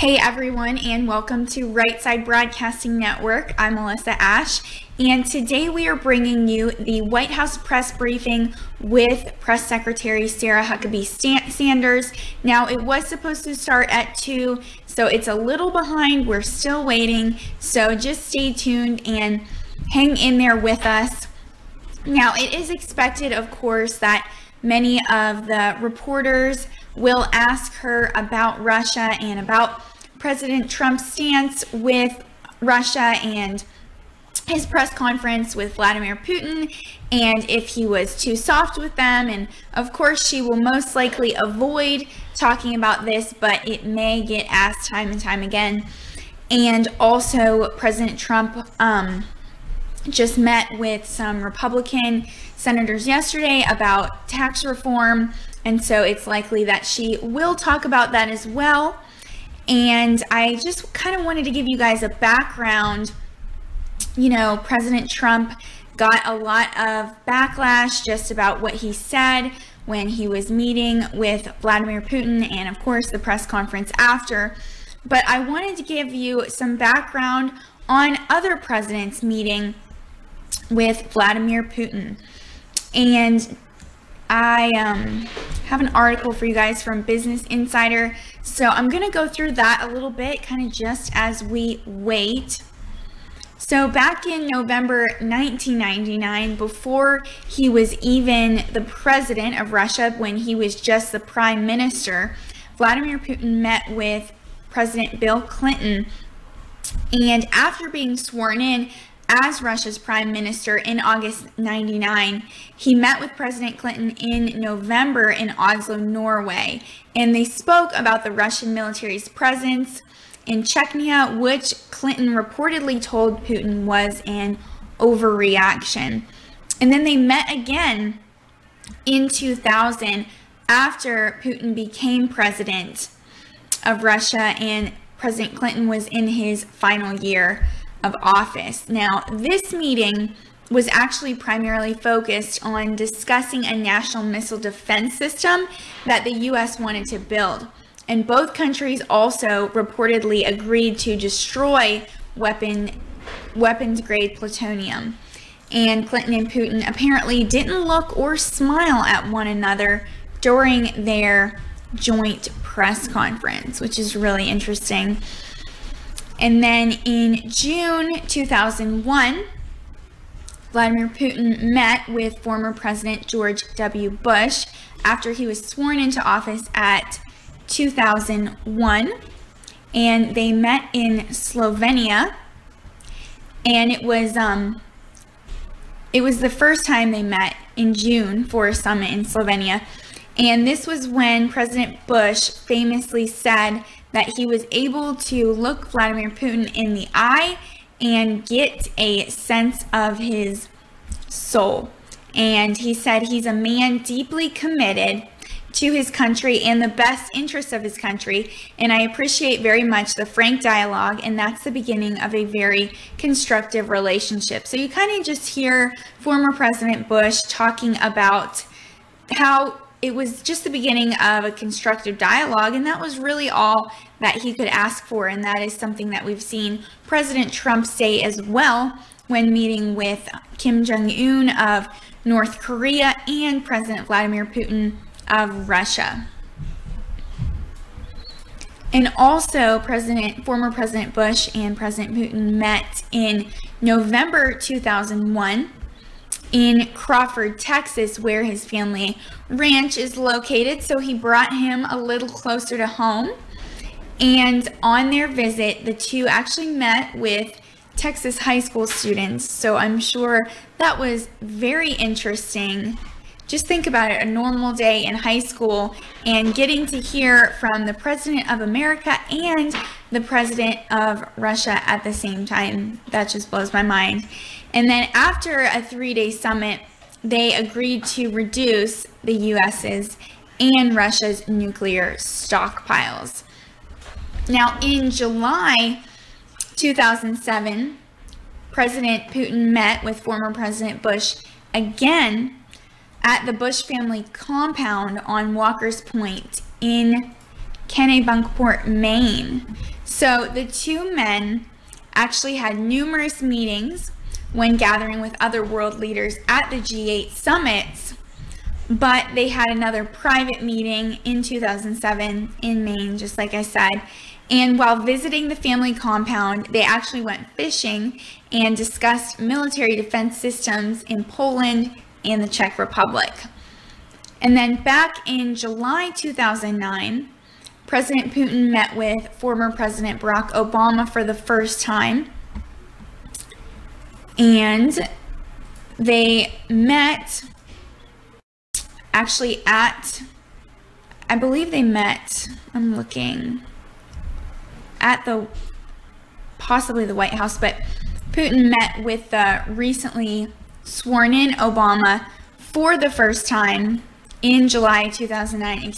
Hey everyone, and welcome to Right Side Broadcasting Network. I'm Melissa Ash, and today we are bringing you the White House press briefing with Press Secretary Sarah Huckabee Sanders. Now, it was supposed to start at 2, so it's a little behind. We're still waiting, so just stay tuned and hang in there with us. Now, it is expected, of course, that many of the reporters will ask her about Russia and about President Trump's stance with Russia and his press conference with Vladimir Putin, and if he was too soft with them. And of course, she will most likely avoid talking about this, but it may get asked time and time again. And also, President Trump just met with some Republican senators yesterday about tax reform, and so it's likely that she will talk about that as well. And I just kind of wanted to give you guys a background. You know, President Trump got a lot of backlash just about what he said when he was meeting with Vladimir Putin, and of course the press conference after. But I wanted to give you some background on other presidents meeting with Vladimir Putin. And I have an article for you guys from Business Insider, so I'm going to go through that a little bit, kind of just as we wait. So back in November 1999, before he was even the president of Russia, when he was just the prime minister, Vladimir Putin met with President Bill Clinton, and after being sworn in as Russia's prime minister in August 99, he met with President Clinton in November in Oslo, Norway, and they spoke about the Russian military's presence in Chechnya, which Clinton reportedly told Putin was an overreaction. And then they met again in 2000 after Putin became president of Russia and President Clinton was in his final year of office. Now, this meeting was actually primarily focused on discussing a national missile defense system that the U.S. wanted to build. And both countries also reportedly agreed to destroy weapons-grade plutonium. And Clinton and Putin apparently didn't look or smile at one another during their joint press conference, which is really interesting. And then in June 2001, Vladimir Putin met with former President George W. Bush after he was sworn into office at 2001. And they met in Slovenia. And it was the first time they met in June for a summit in Slovenia. And this was when President Bush famously said that he was able to look Vladimir Putin in the eye and get a sense of his soul. And he said he's a man deeply committed to his country and the best interests of his country. And I appreciate very much the frank dialogue, and that's the beginning of a very constructive relationship. So you kind of just hear former President Bush talking about how it was just the beginning of a constructive dialogue, and that was really all that he could ask for, and that is something that we've seen President Trump say as well when meeting with Kim Jong-un of North Korea and President Vladimir Putin of Russia. And also, former President Bush and President Putin met in November 2001 in Crawford, Texas, where his family ranch is located. So he brought him a little closer to home. And on their visit, the two actually met with Texas high school students. So I'm sure that was very interesting. Just think about it, a normal day in high school and getting to hear from the President of America and the President of Russia at the same time. That just blows my mind. And then after a 3-day summit, they agreed to reduce the U.S.'s and Russia's nuclear stockpiles. Now, in July 2007, President Putin met with former President Bush again at the Bush family compound on Walker's Point in Kennebunkport, Maine. So the two men actually had numerous meetings when gathering with other world leaders at the G8 summits, but they had another private meeting in 2007 in Maine, just like I said. And while visiting the family compound, they actually went fishing and discussed military defense systems in Poland and the Czech Republic. And then back in July 2009, President Putin met with former President Barack Obama for the first time. And they met actually at, I believe they met, I'm looking, at possibly the White House, but Putin met with the recently sworn in Obama for the first time in July 2009,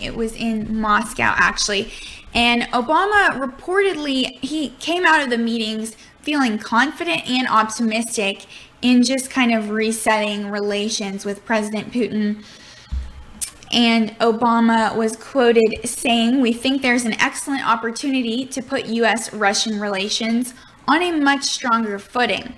it was in Moscow actually. And Obama reportedly, he came out of the meetings feeling confident and optimistic in just kind of resetting relations with President Putin. And Obama was quoted saying, "We think there's an excellent opportunity to put U.S.-Russian relations on a much stronger footing."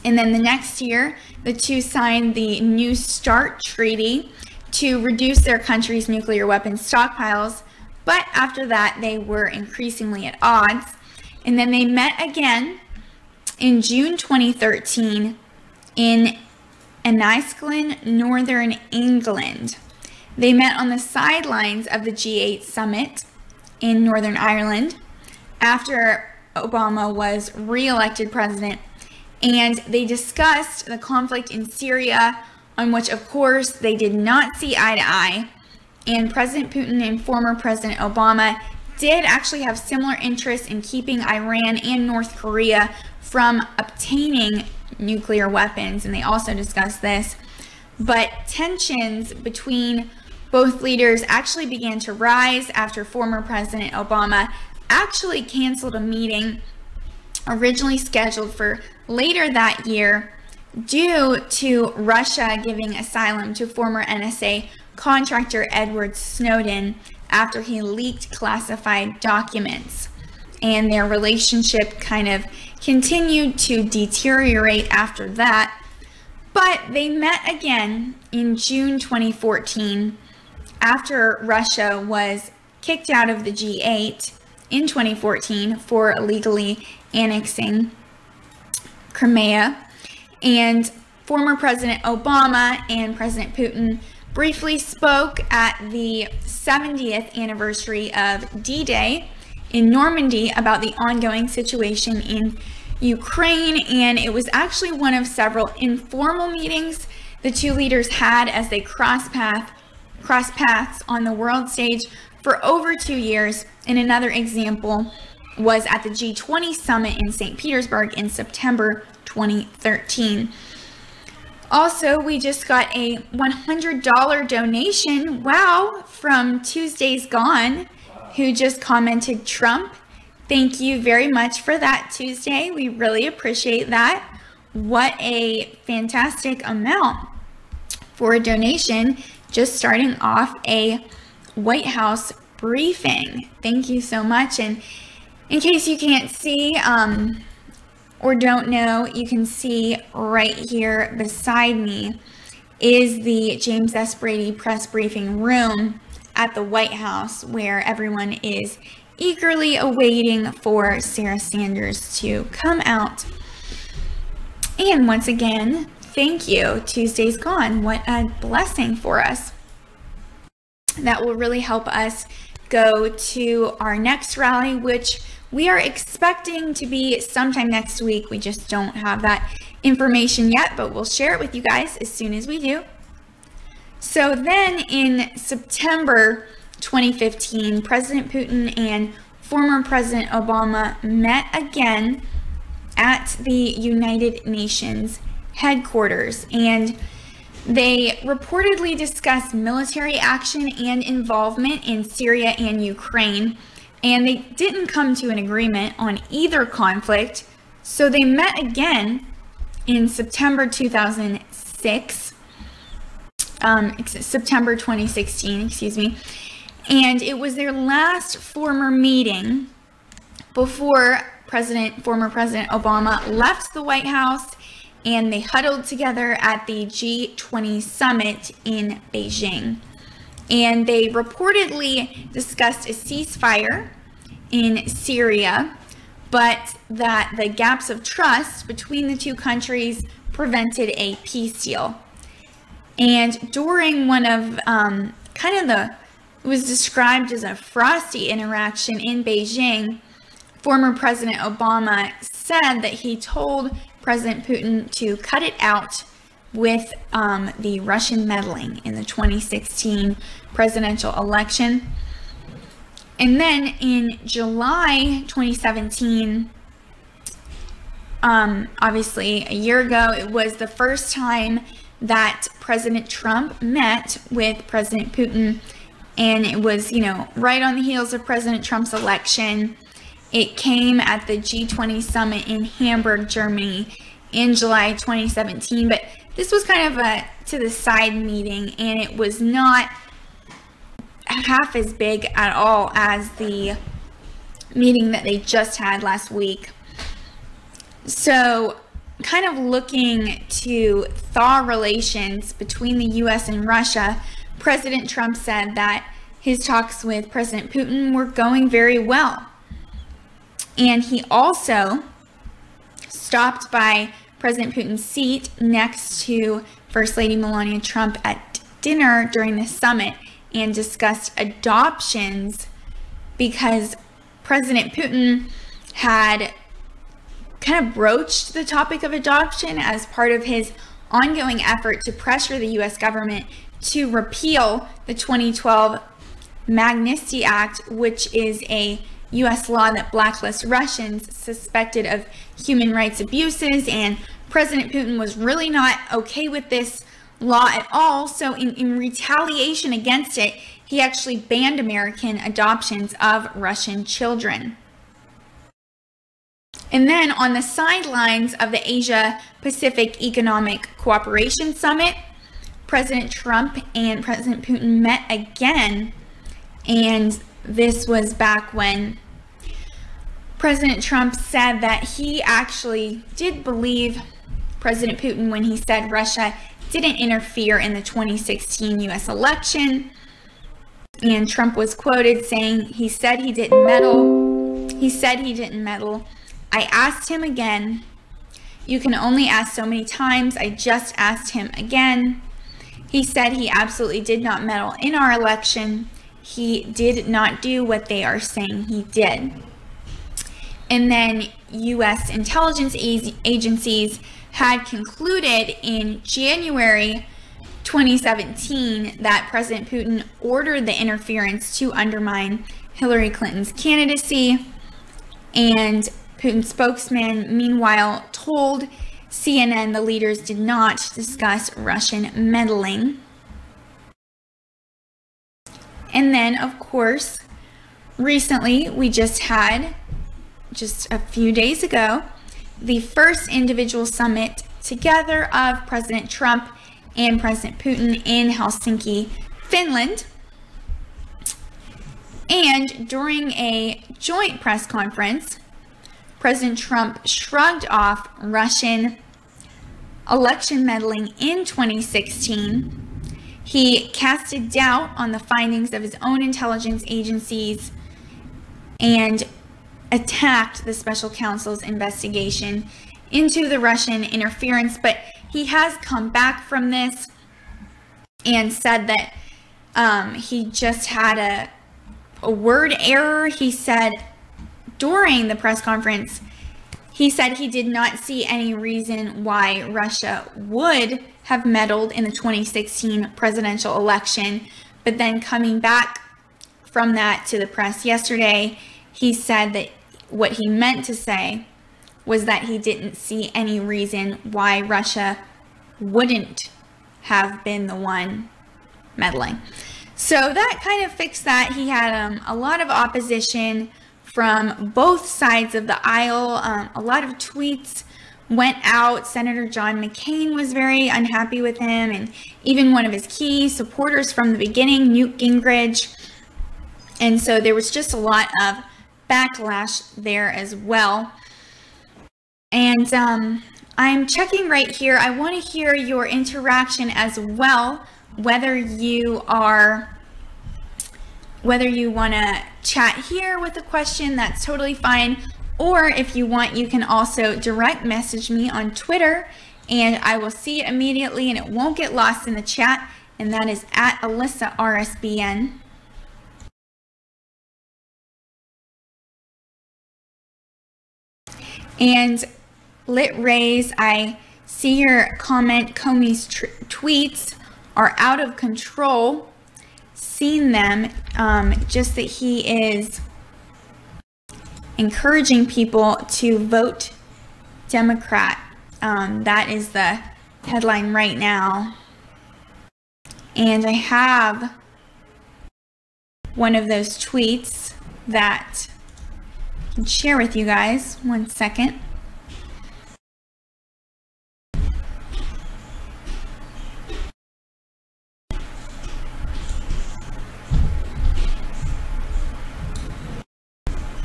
And then the next year, the two signed the New START Treaty to reduce their country's nuclear weapons stockpiles. But after that, they were increasingly at odds. And then they met again in June 2013 in Enniskillen, Northern England. They met on the sidelines of the G8 summit in Northern Ireland after Obama was re-elected president. And they discussed the conflict in Syria, on which, of course, they did not see eye to eye. And President Putin and former President Obama did actually have similar interests in keeping Iran and North Korea from obtaining nuclear weapons, and they also discussed this. But tensions between both leaders actually began to rise after former President Obama actually canceled a meeting originally scheduled for later that year due to Russia giving asylum to former NSA contractor Edward Snowden after he leaked classified documents. And their relationship kind of continued to deteriorate after that. But they met again in June 2014 after Russia was kicked out of the G8 in 2014 for illegally annexing Crimea. And former President Obama and President Putin briefly spoke at the 70th anniversary of D-Day in Normandy about the ongoing situation in Ukraine, and it was actually one of several informal meetings the two leaders had as they crossed paths on the world stage for over 2 years. And another example was at the G20 summit in St. Petersburg in September 2013. Also, we just got a $100 donation, wow, from Tuesday's Gone, who just commented Trump. Thank you very much for that, Tuesday. We really appreciate that. What a fantastic amount for a donation, just starting off a White House briefing. Thank you so much. And in case you can't see or don't know, you can see right here beside me is the James S. Brady press briefing room at the White House, where everyone is eagerly awaiting for Sarah Sanders to come out. And once again, thank you, Tuesday's Gone. What a blessing for us. That will really help us go to our next rally, which we are expecting to be sometime next week. We just don't have that information yet, but we'll share it with you guys as soon as we do. So then in September 2015, President Putin and former President Obama met again at the United Nations headquarters, and they reportedly discussed military action and involvement in Syria and Ukraine, and they didn't come to an agreement on either conflict. So they met again in September 2016, And it was their last former meeting before former President Obama left the White House, and they huddled together at the G20 summit in Beijing. And they reportedly discussed a ceasefire in Syria, but that the gaps of trust between the two countries prevented a peace deal. And during one of it was described as a frosty interaction in Beijing, former President Obama said that he told President Putin to cut it out with the Russian meddling in the 2016 presidential election. And then in July 2017, obviously a year ago, it was the first time that President Trump met with President Putin, and it was, right on the heels of President Trump's election. It came at the G20 summit in Hamburg, Germany in July 2017, but this was kind of a to the side meeting, and it was not half as big at all as the meeting that they just had last week. So kind of looking to thaw relations between the US and Russia, President Trump said that his talks with President Putin were going very well. And he also stopped by President Putin's seat next to First Lady Melania Trump at dinner during the summit and discussed adoptions, because President Putin had kind of broached the topic of adoption as part of his ongoing effort to pressure the US government to repeal the 2012 Magnitsky Act, which is a US law that blacklists Russians suspected of human rights abuses, and President Putin was really not okay with this law at all. So in retaliation against it, he actually banned American adoptions of Russian children. And then on the sidelines of the Asia-Pacific Economic Cooperation Summit, President Trump and President Putin met again, and this was back when President Trump said that he actually did believe President Putin when he said Russia didn't interfere in the 2016 US election. And Trump was quoted saying, he said he didn't meddle. He said he didn't meddle. I asked him again. You can only ask so many times. I just asked him again. He said he absolutely did not meddle in our election. He did not do what they are saying he did. And then U.S. intelligence agencies had concluded in January 2017 that President Putin ordered the interference to undermine Hillary Clinton's candidacy. And Putin's spokesman, meanwhile, told CNN the leaders did not discuss Russian meddling. And then, of course, recently we just had, just a few days ago, the first individual summit together of President Trump and President Putin in Helsinki, Finland. And during a joint press conference, President Trump shrugged off Russian election meddling in 2016. He casted doubt on the findings of his own intelligence agencies and attacked the special counsel's investigation into the Russian interference. But he has come back from this and said that he just had a word error. He said during the press conference, he said he did not see any reason why Russia would have meddled in the 2016 presidential election. But then coming back from that to the press yesterday, he said that what he meant to say was that he didn't see any reason why Russia wouldn't have been the one meddling. So that kind of fixed that. He had a lot of opposition from both sides of the aisle. A lot of tweets went out. Senator John McCain was very unhappy with him, and even one of his key supporters from the beginning, Newt Gingrich, And so there was just a lot of backlash there as well. And I'm checking right here. I want to hear your interaction as well, whether you want to chat here with a question, that's totally fine. Or if you want, you can also direct message me on Twitter, and I will see it immediately and it won't get lost in the chat. And that is at AlyssaRSBN. And Lit Rays, I see your comment. Comey's tweets are out of control. Seen them, just that he is encouraging people to vote Democrat. That is the headline right now. And I have one of those tweets that I can share with you guys. One second.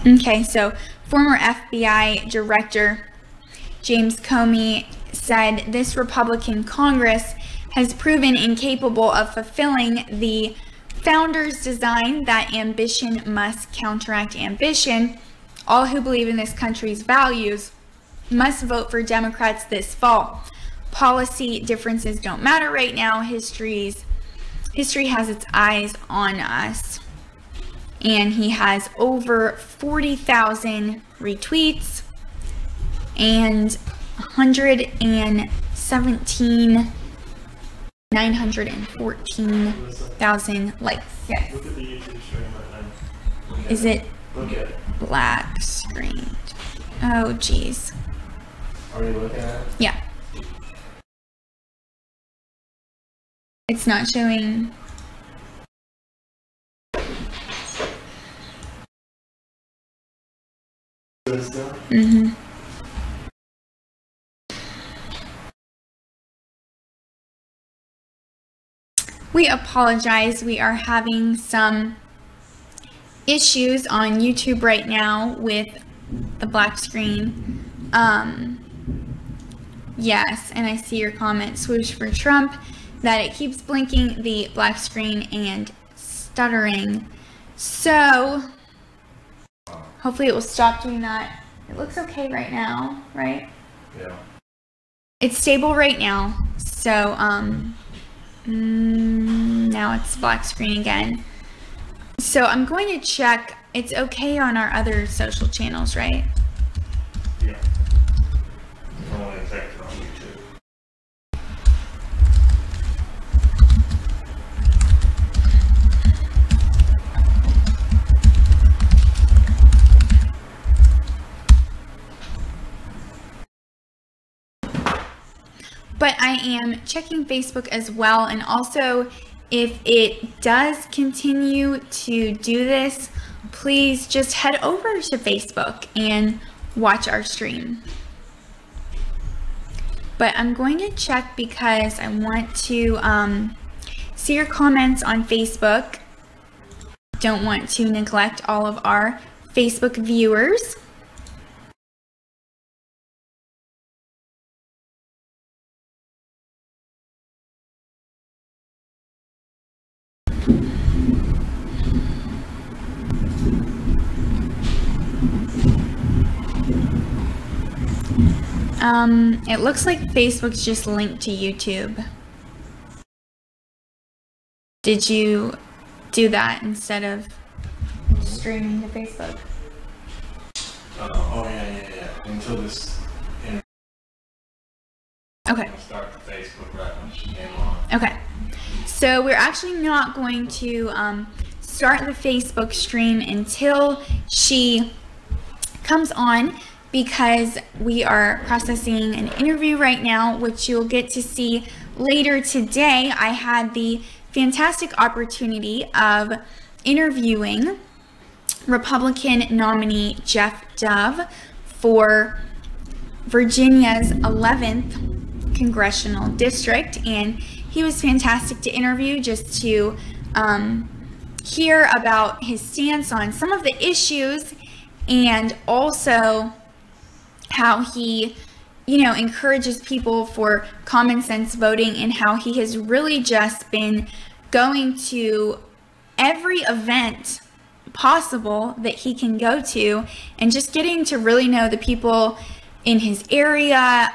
Okay, so former FBI Director James Comey said this Republican Congress has proven incapable of fulfilling the founders' design that ambition must counteract ambition. All who believe in this country's values must vote for Democrats this fall. Policy differences don't matter right now. History has its eyes on us. And he has over 40,000 retweets and 914,000 likes. Yes. Look at the YouTube stream right now. Is it Okay. black screen? Oh, geez. Are you looking at it? Yeah. It's not showing. Mm-hmm. We apologize. We are having some issues on YouTube right now with the black screen. Yes, and I see your comment, swoosh for Trump, that it keeps blinking the black screen and stuttering. So hopefully it will stop doing that. It looks okay right now, right? Yeah. It's stable right now. So now it's black screen again. So I'm going to check. It's okay on our other social channels, right? Yeah. I want to check it on YouTube. But I am checking Facebook as well, and also if it does continue to do this, please just head over to Facebook and watch our stream. But I'm going to check because I want to see your comments on Facebook. Don't want to neglect all of our Facebook viewers. It looks like Facebook's just linked to YouTube. Did you do that instead of streaming to Facebook? Oh yeah. Until this. Okay. Start the Facebook right when she came on. Okay. So we're actually not going to start the Facebook stream until she comes on, because we are processing an interview right now, which you'll get to see later today. I had the fantastic opportunity of interviewing Republican nominee Geoff for Virginia's 11th Congressional District, and he was fantastic to interview, just to hear about his stance on some of the issues, and also how he, encourages people for common sense voting, and how he has really just been going to every event possible that he can go to, and just getting to really know the people in his area.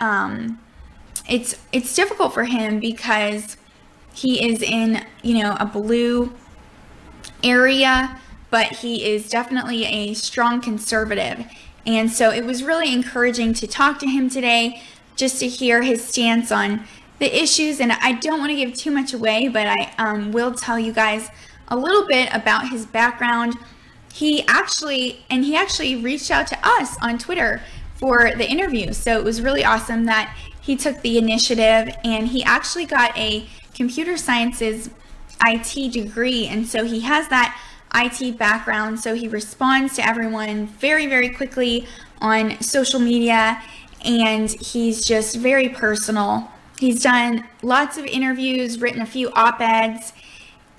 It's difficult for him because he is in, a blue area, but he is definitely a strong conservative. And so it was really encouraging to talk to him today, just to hear his stance on the issues. And I don't want to give too much away, but I will tell you guys a little bit about his background. He actually reached out to us on Twitter for the interview. So it was really awesome that he took the initiative, and he actually got a computer sciences IT degree. And so he has that IT background, so he responds to everyone very, very quickly on social media, and he's just very personal. He's done lots of interviews, written a few op-eds,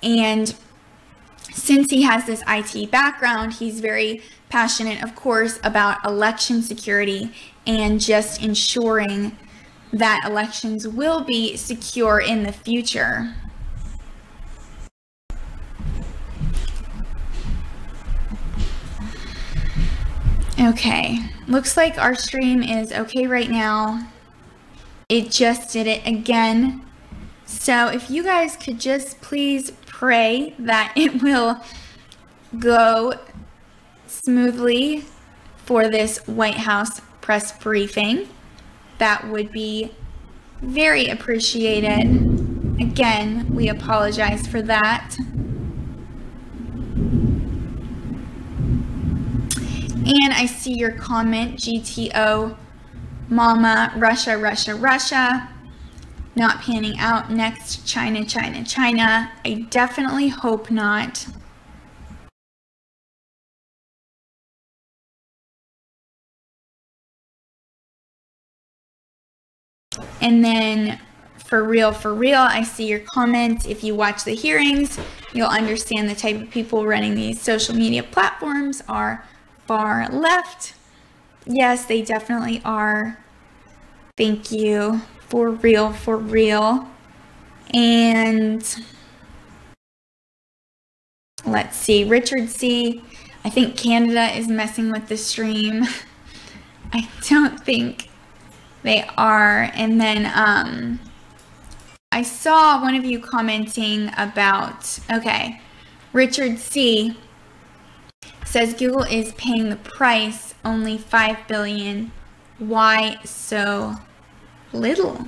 and since he has this IT background, he's very passionate, of course, about election security and just ensuring that elections will be secure in the future. Okay, looks like our stream is okay right now. It just did it again. So if you guys could just please pray that it will go smoothly for this White House press briefing, that would be very appreciated. Again, we apologize for that. And I see your comment, GTO, Mama, Russia, Russia, Russia, not panning out. Next, China, China, China. I definitely hope not. And then, for real, I see your comment. If you watch the hearings, you'll understand the type of people running these social media platforms are far left. Yes, they definitely are. Thank you. For real. And let's see. Richard C. I think Canada is messing with the stream. I don't think they are. And then I saw one of you commenting about, okay, Richard C. says Google is paying the price, only $5 billion. Why so little?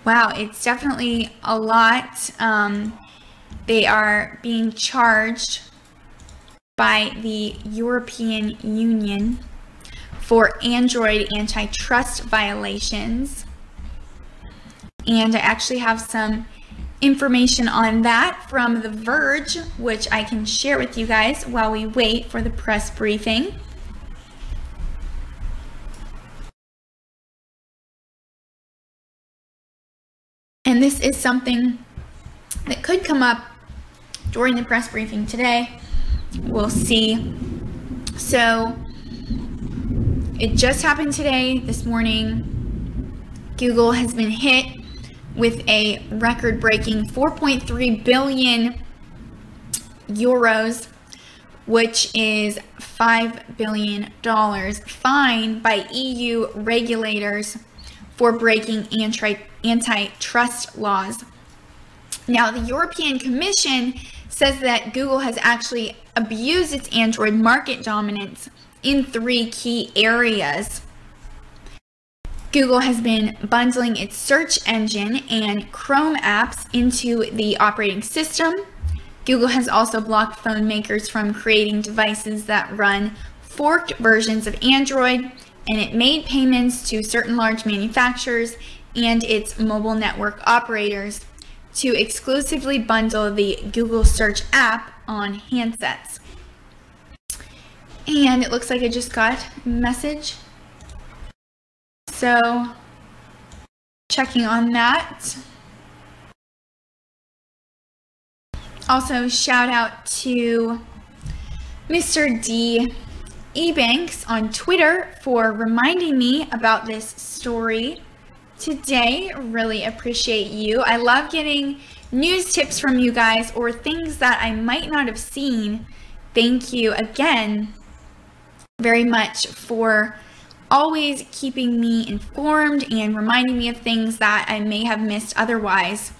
Wow, it's definitely a lot. They are being charged by the European Union for Android antitrust violations. And I actually have some information on that from The Verge, which I can share with you guys while we wait for the press briefing. And this is something that could come up during the press briefing today. We'll see. So it just happened today, this morning. Google has been hit with a record-breaking 4.3 billion euros, which is $5 billion fine by EU regulators for breaking antitrust laws. Now, the European Commission says that Google has actually abused its Android market dominance in 3 key areas. Google has been bundling its search engine and Chrome apps into the operating system. Google has also blocked phone makers from creating devices that run forked versions of Android, and it made payments to certain large manufacturers and its mobile network operators to exclusively bundle the Google Search app on handsets. And it looks like I just got a message. So, checking on that. Also, shout out to Mr. D. Ebanks on Twitter for reminding me about this story today. Really appreciate you. I love getting news tips from you guys or things that I might not have seen. Thank you again very much for always keeping me informed and reminding me of things that I may have missed otherwise.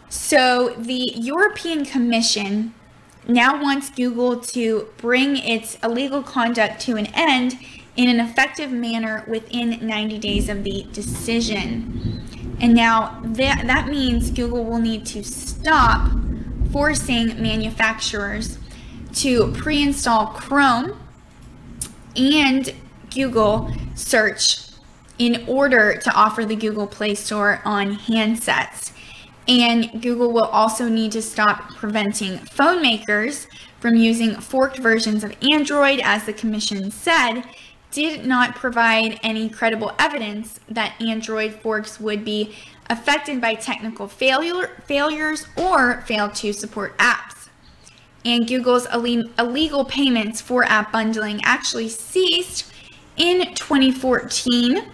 So the European Commission now wants Google to bring its illegal conduct to an end in an effective manner within 90 days of the decision. And now that means Google will need to stop forcing manufacturers to pre-install Chrome and Google search in order to offer the Google Play Store on handsets. And Google will also need to stop preventing phone makers from using forked versions of Android, as the Commission said, did not provide any credible evidence that Android forks would be affected by technical failures or fail to support apps. And Google's illegal payments for app bundling actually ceased in 2014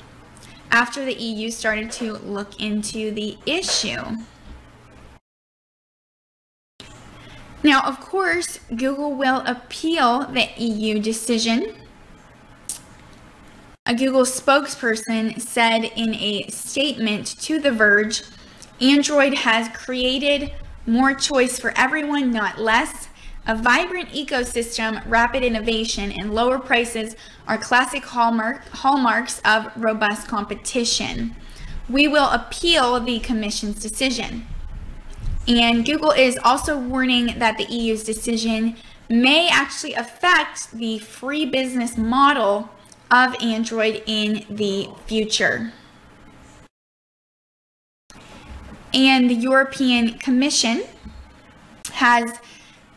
after the EU started to look into the issue. Now, of course, Google will appeal the EU decision. A Google spokesperson said in a statement to The Verge, Android has created more choice for everyone, not less. A vibrant ecosystem, rapid innovation, and lower prices are classic hallmarks of robust competition. We will appeal the Commission's decision. And Google is also warning that the EU's decision may actually affect the free business model of Android in the future. And the European Commission has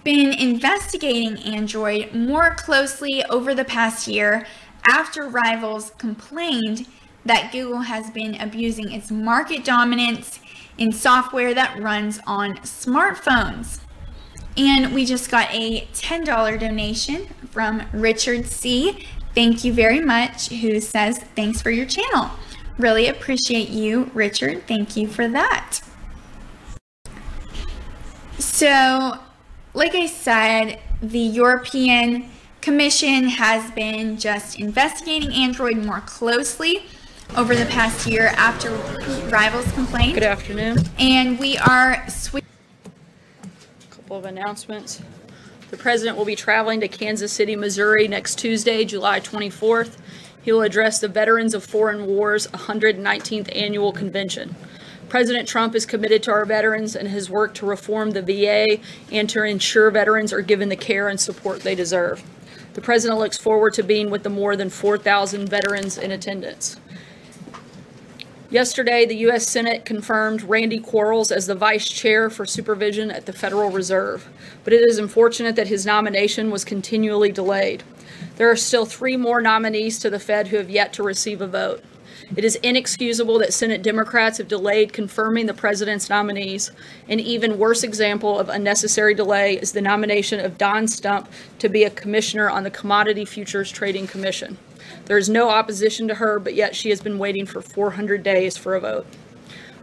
been investigating Android more closely over the past year after rivals complained that Google has been abusing its market dominance in software that runs on smartphones. And we just got a $10 donation from Richard C. Thank you very much, who says, thanks for your channel. Really appreciate you, Richard. Thank you for that. So, like I said, the European Commission has been just investigating Android more closely over the past year after rivals complained. Good afternoon. And we are switching. A couple of announcements. The President will be traveling to Kansas City, Missouri next Tuesday, July 24th. He will address the Veterans of Foreign Wars 119th Annual Convention. President Trump is committed to our veterans and has worked to reform the VA and to ensure veterans are given the care and support they deserve. The President looks forward to being with the more than 4,000 veterans in attendance. Yesterday, the U.S. Senate confirmed Randy Quarles as the Vice Chair for Supervision at the Federal Reserve, but it is unfortunate that his nomination was continually delayed. There are still 3 more nominees to the Fed who have yet to receive a vote. It is inexcusable that Senate Democrats have delayed confirming the President's nominees. An even worse example of unnecessary delay is the nomination of Don Stump to be a commissioner on the Commodity Futures Trading Commission. There is no opposition to her, but yet she has been waiting for 400 days for a vote.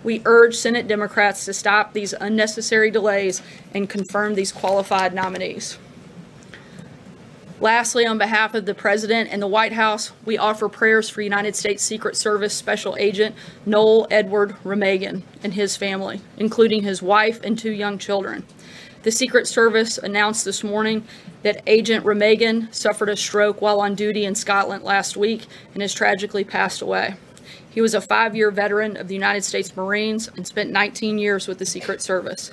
We urge Senate Democrats to stop these unnecessary delays and confirm these qualified nominees. Lastly, on behalf of the President and the White House, we offer prayers for United States Secret Service Special Agent Noel Edward Remagen and his family, including his wife and 2 young children. The Secret Service announced this morning that Agent Remagen suffered a stroke while on duty in Scotland last week and has tragically passed away. He was a 5-year veteran of the United States Marines and spent 19 years with the Secret Service.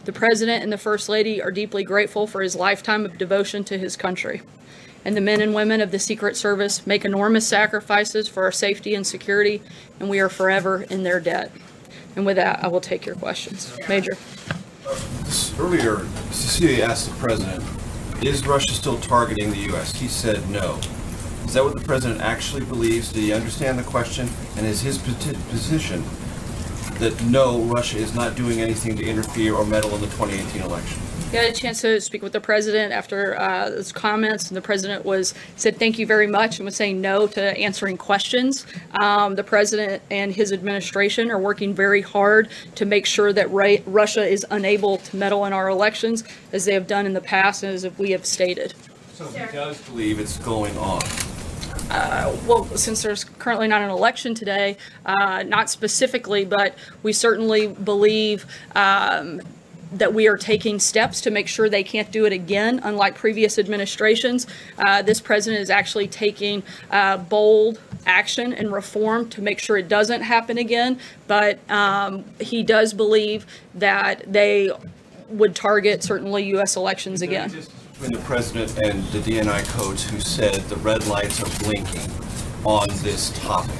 The President and the First Lady are deeply grateful for his lifetime of devotion to his country. And the men and women of the Secret Service make enormous sacrifices for our safety and security, and we are forever in their debt. And with that, I will take your questions. Major. Earlier, Cecilia asked the President, is Russia still targeting the U.S.? He said no. Is that what the President actually believes? Did he understand the question? And is his position that no, Russia is not doing anything to interfere or meddle in the 2018 election? I had a chance to speak with the president after those comments, and the president said thank you very much and was saying no to answering questions. The president and his administration are working very hard to make sure that Russia is unable to meddle in our elections, as they have done in the past and as we have stated. So he does believe it's going on. Well, since there's currently not an election today, not specifically, but we certainly believe that we are taking steps to make sure they can't do it again. Unlike previous administrations, this president is actually taking bold action and reform to make sure it doesn't happen again. But he does believe that they would target certainly U.S. elections again. Between the president and the DNI codes who said the red lights are blinking on this topic.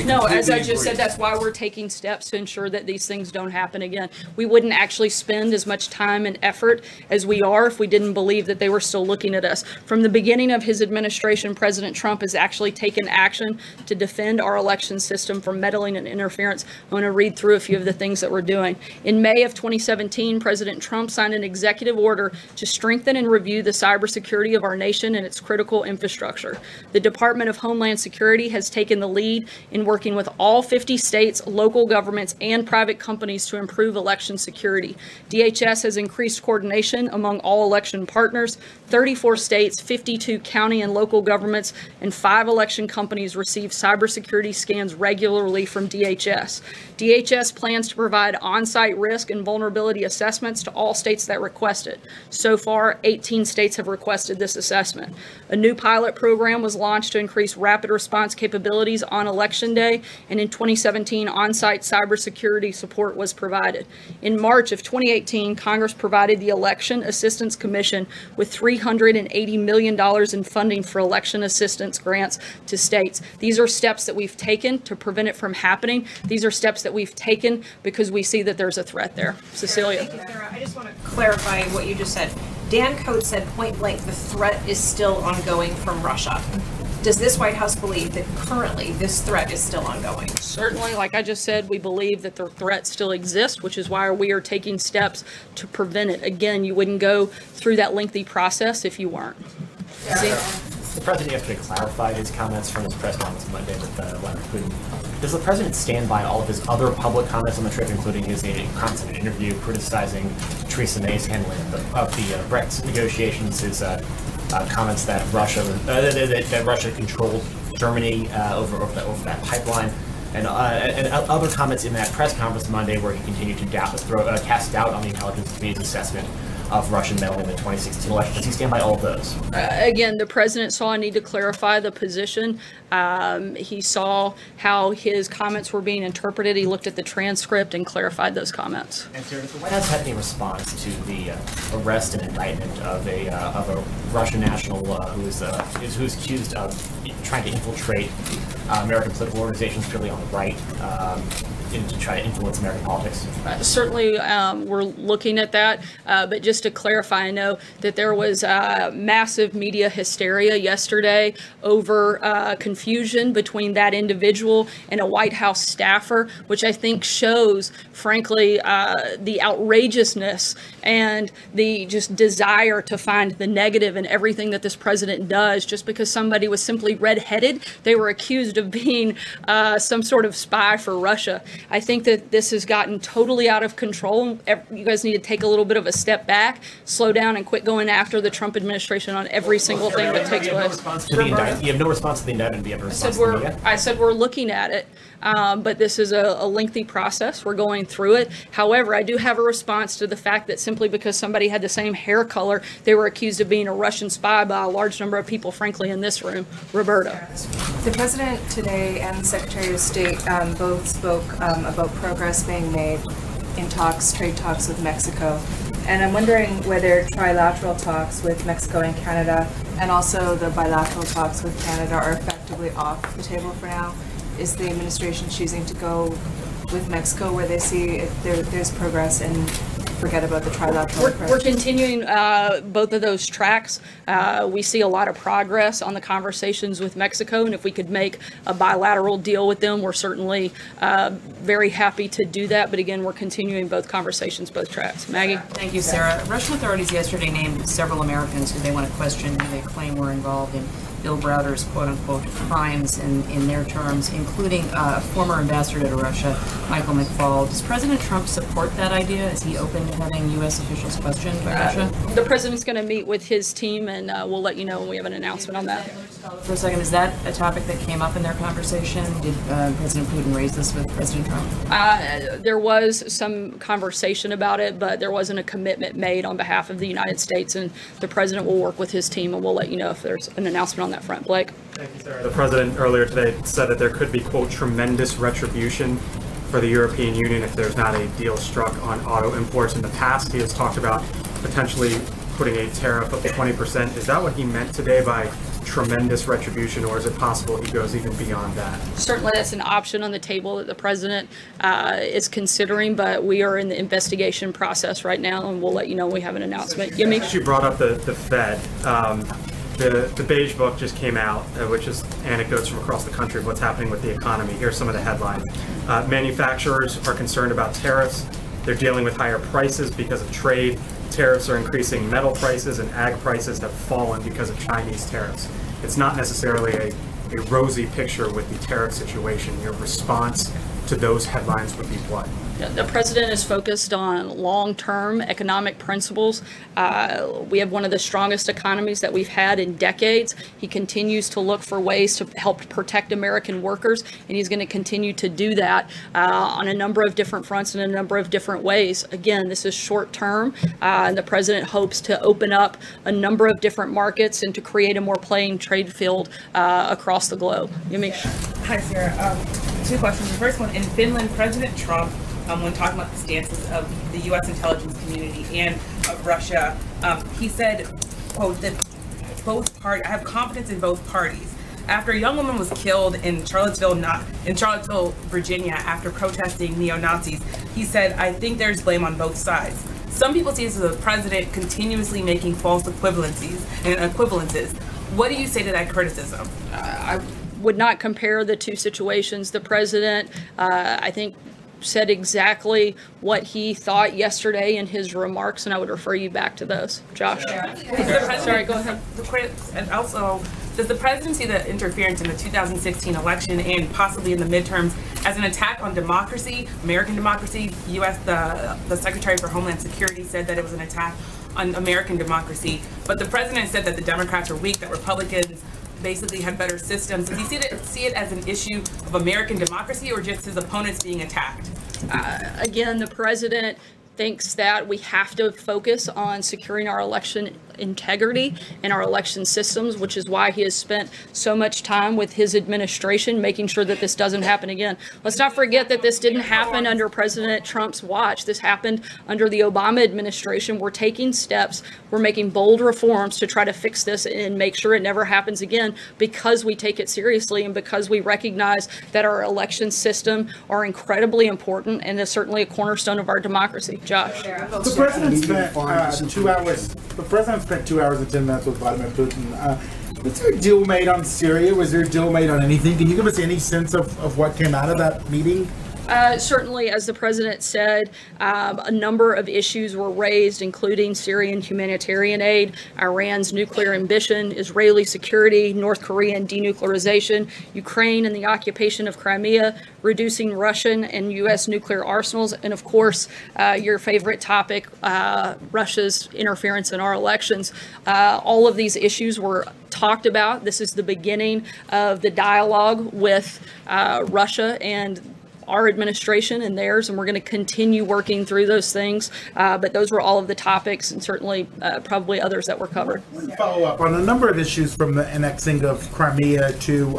No, as I just said, that's why we're taking steps to ensure that these things don't happen again. We wouldn't actually spend as much time and effort as we are if we didn't believe that they were still looking at us. From the beginning of his administration, President Trump has actually taken action to defend our election system from meddling and interference. I want to read through a few of the things that we're doing. In May of 2017, President Trump signed an executive order to strengthen and review the cybersecurity of our nation and its critical infrastructure. The Department of Homeland Security has taken the lead in working with all 50 states, local governments, and private companies to improve election security. DHS has increased coordination among all election partners. 34 states, 52 county and local governments, and 5 election companies receive cybersecurity scans regularly from DHS. DHS plans to provide on-site risk and vulnerability assessments to all states that request it. So far, 18 states have requested this assessment. A new pilot program was launched to increase rapid response capabilities on Election Day, and in 2017, on-site cybersecurity support was provided. In March of 2018, Congress provided the Election Assistance Commission with $380 million in funding for election assistance grants to states. These are steps that we've taken to prevent it from happening. These are steps that we've taken because we see that there's a threat there. Cecilia. Thank you, Sarah. I just want to clarify what you just said. Dan Coates said point blank, the threat is still ongoing from Russia. Does this White House believe that currently this threat is still ongoing? Certainly, like I just said, we believe that the threat still exists, which is why we are taking steps to prevent it. Again, you wouldn't go through that lengthy process if you weren't. The president yesterday clarified his comments from his press conference Monday with Vladimir Putin. Does the president stand by all of his other public comments on the trip, including his comments in an interview criticizing Theresa May's handling of the Brexit negotiations, his comments that Russia controlled Germany over that pipeline, and other comments in that press conference Monday where he continued to cast doubt on the intelligence committee's assessment of Russian meddling in the 2016 election? Does he stand by all of those? Again, the president saw a need to clarify the position. He saw how his comments were being interpreted. He looked at the transcript and clarified those comments. And sir, does the White House have any response to the arrest and indictment of a Russian national who's accused of trying to infiltrate American political organizations, purely on the right, to try to influence American politics? Certainly, we're looking at that, but just to clarify, I know that there was massive media hysteria yesterday over confusion between that individual and a White House staffer, which I think shows, frankly, the outrageousness and the just desire to find the negative in everything that this president does. Just because somebody was simply redheaded, they were accused of being some sort of spy for Russia. I think that this has gotten totally out of control. You guys need to take a little bit of a step back, slow down, and quit going after the Trump administration on every single thing that takes place. You have no response to the indictment. Do you have a response to the media? I said we're looking at it, but this is a lengthy process. We're going through it. However, I do have a response to the fact that simply because somebody had the same hair color, they were accused of being a Russian spy by a large number of people, frankly, in this room. Roberta. The President today and the Secretary of State both spoke about progress being made in trade talks with Mexico. And I'm wondering whether trilateral talks with Mexico and Canada and also the bilateral talks with Canada are effectively off the table for now. Is the administration choosing to go with Mexico where they see if there's progress in forget about the trilateral approach? We're continuing both of those tracks. We see a lot of progress on the conversations with Mexico, and if we could make a bilateral deal with them, we're certainly very happy to do that. But again, we're continuing both conversations, both tracks. Maggie? Thank you, Sarah. Russian authorities yesterday named several Americans who they want to question, who they claim were involved in Bill Browder's quote-unquote crimes in their terms, including a former ambassador to Russia, Michael McFaul. Does President Trump support that idea? Is he open to having U.S. officials questioned by Russia? The president's going to meet with his team, and we'll let you know when we have an announcement on that. For a second, is that a topic that came up in their conversation? Did President Putin raise this with President Trump? There was some conversation about it, but there wasn't a commitment made on behalf of the United States, and the president will work with his team, and we'll let you know if there's an announcement on that front. Blake? Thank you, Sarah. The president earlier today said that there could be, quote, tremendous retribution for the European Union if there's not a deal struck on auto imports. In the past, he has talked about potentially putting a tariff up to 20%. Is that what he meant today by tremendous retribution, or is it possible he goes even beyond that? Certainly that's an option on the table that the president is considering, but we are in the investigation process right now, and we'll let you know when we have an announcement. Yemi? You brought up the Fed. The Beige Book just came out, which is anecdotes from across the country of what's happening with the economy. Here's some of the headlines. Manufacturers are concerned about tariffs. They're dealing with higher prices because of trade. Tariffs are increasing metal prices, and ag prices have fallen because of Chinese tariffs. It's not necessarily a rosy picture with the tariff situation. Your response to those headlines would be what? The president is focused on long-term economic principles. We have one of the strongest economies that we've had in decades. He continues to look for ways to help protect American workers, and he's going to continue to do that on a number of different fronts in a number of different ways. Again, this is short-term, and the president hopes to open up a number of different markets and to create a more playing trade field across the globe. Yumi? Hi, Sarah. Two questions. The first one, in Finland, President Trump, when talking about the stances of the U.S. intelligence community and of Russia, he said, quote, that I have confidence in both parties. After a young woman was killed in Charlottesville, Virginia, after protesting neo-Nazis, he said, I think there's blame on both sides. Some people see this as a president continuously making false equivalences. What do you say to that criticism? I would not compare the two situations. The president, I think, said exactly what he thought yesterday in his remarks, and I would refer you back to those. Josh? Sorry, go ahead. And also, does the president see the interference in the 2016 election and possibly in the midterms as an attack on democracy, American democracy? The Secretary for Homeland Security said that it was an attack on American democracy, but the president said that the Democrats are weak, that Republicans basically had better systems. Does he see it as an issue of American democracy or just his opponents being attacked? Again, the president thinks that we have to focus on securing our election integrity and our election systems, which is why he has spent so much time with his administration making sure that this doesn't happen again. Let's not forget that this didn't happen under President Trump's watch. This happened under the Obama administration. We're taking steps. We're making bold reforms to try to fix this and make sure it never happens again, because we take it seriously and because we recognize that our election system are incredibly important and is certainly a cornerstone of our democracy. Josh? The president spent 2 hours. The president spent 2 hours and 10 minutes with Vladimir Putin. Was there a deal made on Syria? Was there a deal made on anything? Can you give us any sense of what came out of that meeting? Certainly, as the president said, a number of issues were raised, including Syrian humanitarian aid, Iran's nuclear ambition, Israeli security, North Korean denuclearization, Ukraine and the occupation of Crimea, reducing Russian and U.S. nuclear arsenals, and of course, your favorite topic, Russia's interference in our elections. All of these issues were talked about. This is the beginning of the dialogue with Russia and our administration and theirs, and we're going to continue working through those things. But those were all of the topics, and certainly probably others that were covered. Follow up on a number of issues, from the annexing of Crimea to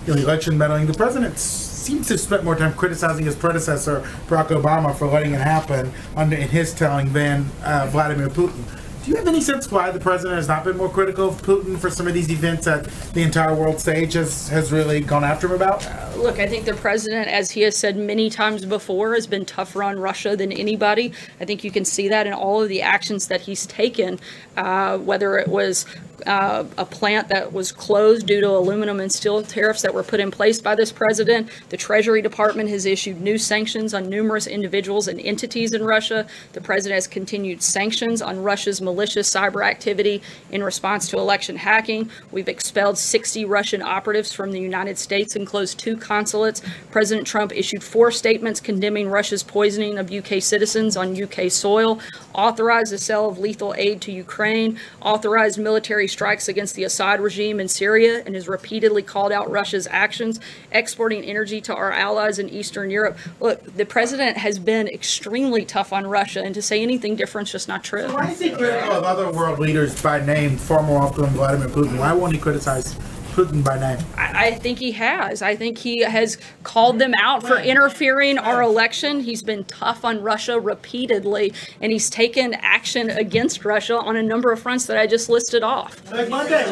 election meddling. The president seems to have spent more time criticizing his predecessor, Barack Obama, for letting it happen in his telling than Vladimir Putin. Do you have any sense why the president has not been more critical of Putin for some of these events that the entire world stage has really gone after him about? Look, I think the president, as he has said many times before, has been tougher on Russia than anybody. I think you can see that in all of the actions that he's taken, whether it was a plant that was closed due to aluminum and steel tariffs that were put in place by this president. The Treasury Department has issued new sanctions on numerous individuals and entities in Russia. The president has continued sanctions on Russia's malicious cyber activity in response to election hacking. We've expelled 60 Russian operatives from the United States and closed 2 consulates. President Trump issued 4 statements condemning Russia's poisoning of UK citizens on UK soil, authorized the sale of lethal aid to Ukraine, authorized military strikes against the Assad regime in Syria, and has repeatedly called out Russia's actions, exporting energy to our allies in Eastern Europe. Look, the president has been extremely tough on Russia, and to say anything different is just not true. Why is he critical of other world leaders by name far more often than Vladimir Putin? Why won't he criticize Putin by name? I think he has. I think he has called them out for interfering our election. He's been tough on Russia repeatedly, and he's taken action against Russia on a number of fronts that I just listed off. Like Monday,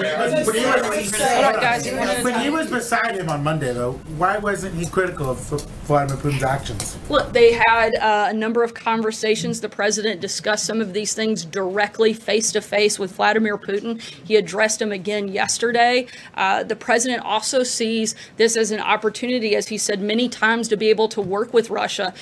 when he was beside him on Monday, though, why wasn't he critical of Vladimir Putin's actions? Look, they had a number of conversations. The president discussed some of these things directly, face-to-face with Vladimir Putin. He addressed him again yesterday. The president also sees this as an opportunity, as he said many times, to be able to work with Russia.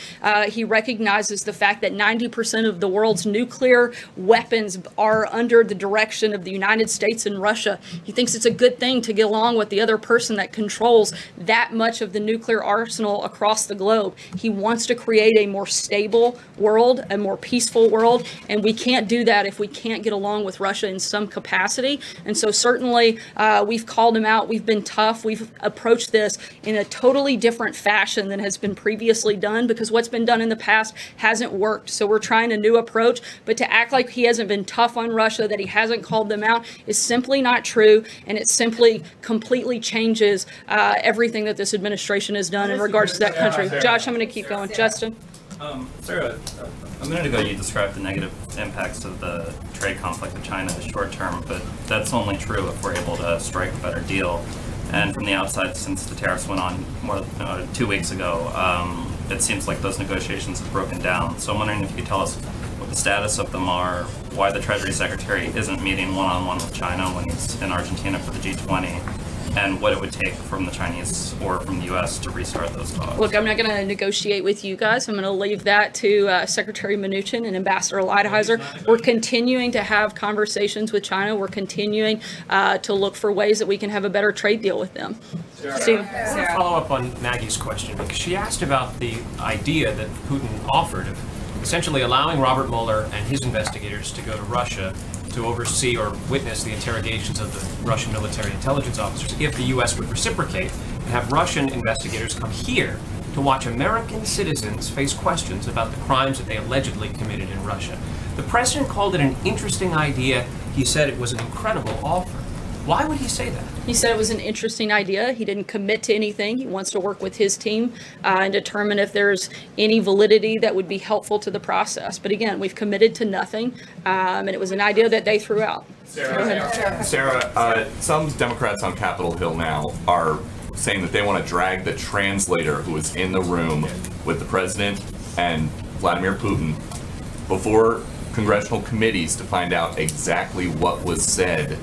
He recognizes the fact that 90% of the world's nuclear weapons are under the direction of the United States and Russia. He thinks it's a good thing to get along with the other person that controls that much of the nuclear arsenal across the globe. He wants to create a more stable world, a more peaceful world, and we can't do that if we can't get along with Russia in some capacity. And so certainly we've called him out. We've been tough. We've approached this in a totally different fashion than has been previously done, because what's been done in the past hasn't worked. So we're trying a new approach, but to act like he hasn't been tough on Russia, that he hasn't called them out, is simply not true, and it simply completely changes everything that this administration has done in regards to that country. Josh, I'm going to keep going. Justin? Sarah, a minute ago you described the negative impacts of the trade conflict with China as short term, but that's only true if we're able to strike a better deal. And from the outside, since the tariffs went on more than 2 weeks ago, it seems like those negotiations have broken down. So I'm wondering if you could tell us what the status of them are, why the Treasury Secretary isn't meeting one-on-one with China when he's in Argentina for the G20, and what it would take from the Chinese or from the U.S. to restart those talks. Look, I'm not going to negotiate with you guys. I'm going to leave that to Secretary Mnuchin and Ambassador Lighthizer. We're continuing to have conversations with China. We're continuing to look for ways that we can have a better trade deal with them. Stephen? I want to follow up on Maggie's question, because she asked about the idea that Putin offered of essentially allowing Robert Mueller and his investigators to go to Russia to oversee or witness the interrogations of the Russian military intelligence officers if the U.S. would reciprocate and have Russian investigators come here to watch American citizens face questions about the crimes that they allegedly committed in Russia. The president called it an interesting idea. He said it was an incredible offer. Why would he say that? He said it was an interesting idea. He didn't commit to anything. He wants to work with his team and determine if there's any validity that would be helpful to the process. But again, we've committed to nothing, and it was an idea that they threw out. Sarah, some Democrats on Capitol Hill now are saying that they want to drag the translator who was in the room with the president and Vladimir Putin before congressional committees to find out exactly what was said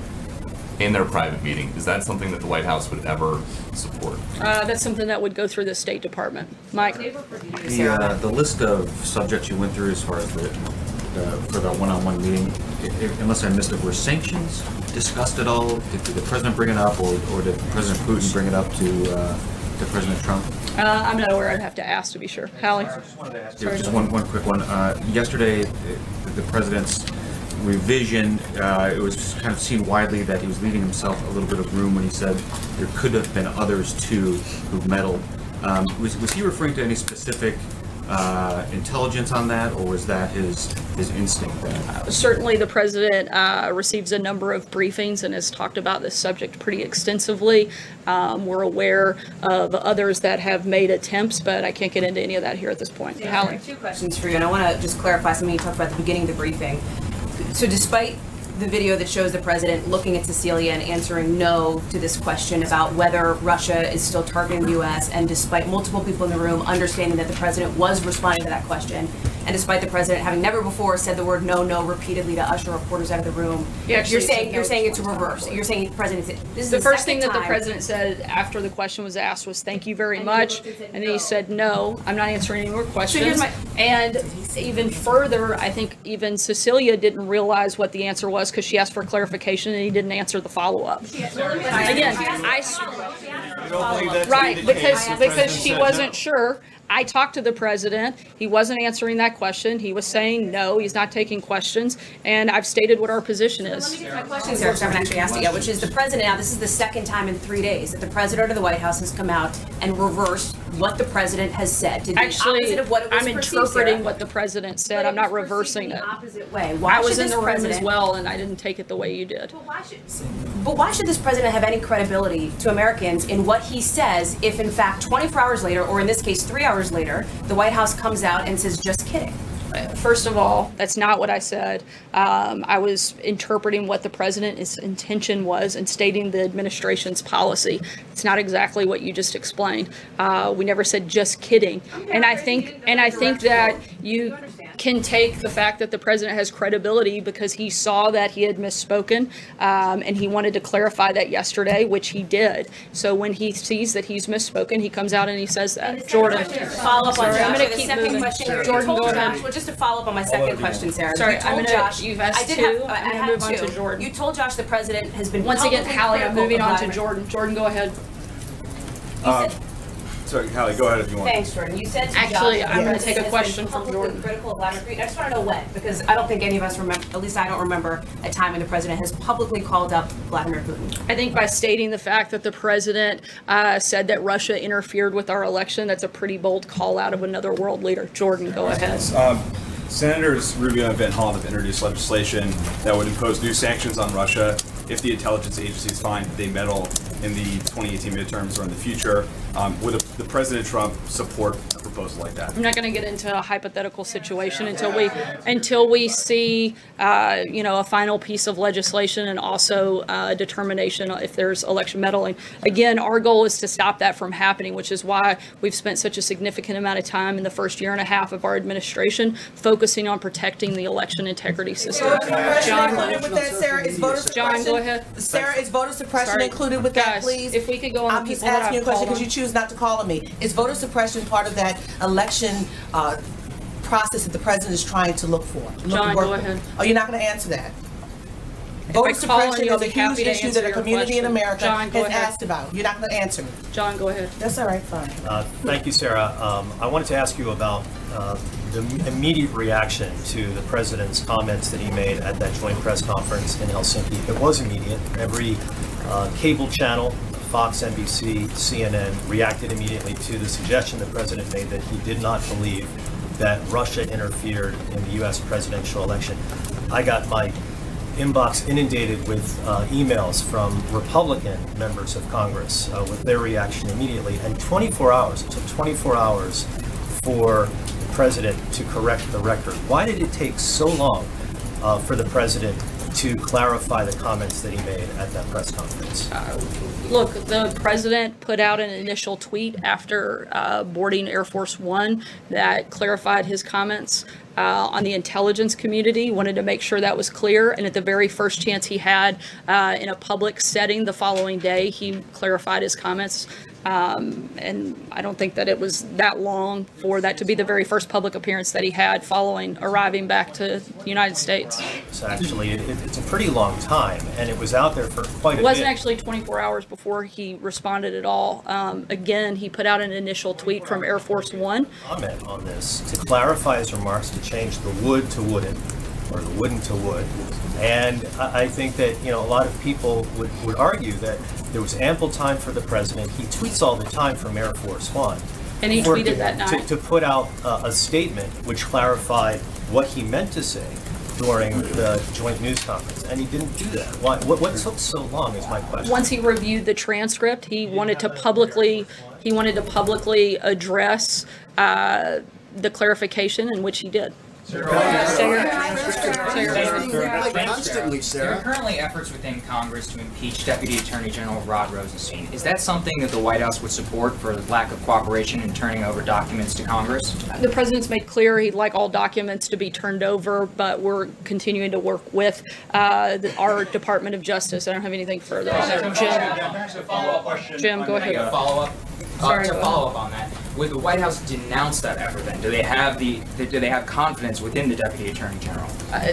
in their private meeting. Is that something that the White House would ever support? That's something that would go through the State Department. Mike? The list of subjects you went through as far as for the one-on-one meeting, unless I missed it, were sanctions discussed at all? Did the president bring it up, or did President Putin bring it up to President Trump? I'm not aware. I'd have to ask to be sure. Hallie? Just one quick one. Yesterday, the president's revision, it was kind of seen widely that he was leaving himself a little bit of room when he said there could have been others too who meddled. Was he referring to any specific intelligence on that, or was that his instinct? Certainly the president receives a number of briefings and has talked about this subject pretty extensively. We're aware of others that have made attempts, but I can't get into any of that here at this point. Hallie? 2 questions for you, and I want to just clarify something you talked about at the beginning of the briefing. So despite the video that shows the president looking at Cecilia and answering no to this question about whether Russia is still targeting the U.S., and despite multiple people in the room understanding that the president was responding to that question, and despite the president having never before said the word no repeatedly to usher reporters out of the room, you're saying it's a reverse. You're saying the president said, this is the first thing that the president said after the question was asked was thank you very much, and then he said no, I'm not answering any more questions. And even further, I think even Cecilia didn't realize what the answer was because she asked for clarification and he didn't answer the follow-up. Again, because she wasn't sure. I talked to the president. He wasn't answering that question. He was saying no, he's not taking questions, and I've stated what our position is. Let me get my question, Sarah, because I haven't actually asked it yet, which is the president, now this is the second time in 3 days that the president of the White House has come out and reversed what the president has said. To the opposite of what it was I'm interpreting what the president said. I'm not reversing it. Opposite way. Why I was in the room as well, and I didn't take it the way you did. But why should this president have any credibility to Americans in what he says if, in fact, 24 hours later, or in this case, 3 hours later, the White House comes out and says, just kidding? First of all, that's not what I said. I was interpreting what the president's intention was and stating the administration's policy. It's not exactly what you just explained. We never said just kidding. And I think that you can take the fact that the president has credibility because he saw that he had misspoken and he wanted to clarify that yesterday, which he did. So when he sees that he's misspoken, he comes out and he says that. Jordan. Follow up on Josh. I'm going to keep moving. Question. Jordan, go ahead. Just to follow up on my second question, Sarah. Sorry, You've asked two. I'm going to move on to Jordan. You told Josh the president has been once again, Hallie, I'm moving on to Jordan. Jordan, go ahead. Sorry, Hallie, go ahead if you want. Thanks, Jordan. You said to actually, Josh, I'm going to take a question from Jordan. Critical of Vladimir Putin. I just want to know when, because I don't think any of us remember, at least I don't remember, a time when the president has publicly called up Vladimir Putin. I think by stating the fact that the president said that Russia interfered with our election, that's a pretty bold call out of another world leader. Jordan, go ahead. Senators Rubio and Van Hollen have introduced legislation that would impose new sanctions on Russia if the intelligence agencies find that they meddle in the 2018 midterms or in the future. Would the President Trump support a proposal like that? I'm not going to get into a hypothetical situation until we see a final piece of legislation and also determination if there's election meddling. Again, our goal is to stop that from happening, which is why we've spent such a significant amount of time in the first year and a half of our administration focusing on protecting the election integrity system. John, with that, Sarah, is voter suppression? John, go ahead. Sarah, is voter suppression included with that, please? If we could go on. I'm just asking you a question because you choose not to call on me. Is voter suppression part of that election process that the president is trying to look for? John, go ahead. Oh, you're not going to answer that? Voter suppression is a huge issue that a community in America has asked about. You're not going to answer me. John, go ahead. That's all right, fine. Thank you, Sarah. I wanted to ask you about the immediate reaction to the president's comments that he made at that joint press conference in Helsinki. It was immediate. Every cable channel, Fox, NBC, CNN, reacted immediately to the suggestion the president made that he did not believe that Russia interfered in the U.S. presidential election. I got my inbox inundated with emails from Republican members of Congress with their reaction immediately. And 24 hours, it took 24 hours for the president to correct the record. Why did it take so long for the president to clarify the comments that he made at that press conference? Look, the president put out an initial tweet after boarding Air Force One that clarified his comments on the intelligence community, wanted to make sure that was clear, and at the very first chance he had in a public setting the following day, he clarified his comments. And I don't think that it was that long for that to be the very first public appearance that he had following arriving back to the United States. So actually, it's a pretty long time, and it was out there for quite a bit. It wasn't actually 24 hours before he responded at all. Again, he put out an initial tweet from Air Force One. Comment on this to clarify his remarks to change the would to wouldn't, or the wouldn't to would. And I think that, a lot of people would argue that there was ample time for the president. He tweets all the time from Air Force One. And he tweeted that night. To put out a statement which clarified what he meant to say during the joint news conference. And he didn't do that. What took so long is my question. Once he reviewed the transcript, he wanted to publicly address the clarification, in which he did. Constantly, Sarah. There are currently efforts within Congress to impeach Deputy Attorney General Rod Rosenstein. Is that something that the White House would support for lack of cooperation in turning over documents to Congress? The president's made clear he'd like all documents to be turned over, but we're continuing to work with our Department of Justice. I don't have anything further on that. Jim, go ahead. To follow up on that, would the White House denounce that effort then? Do they have confidence within the Deputy Attorney General?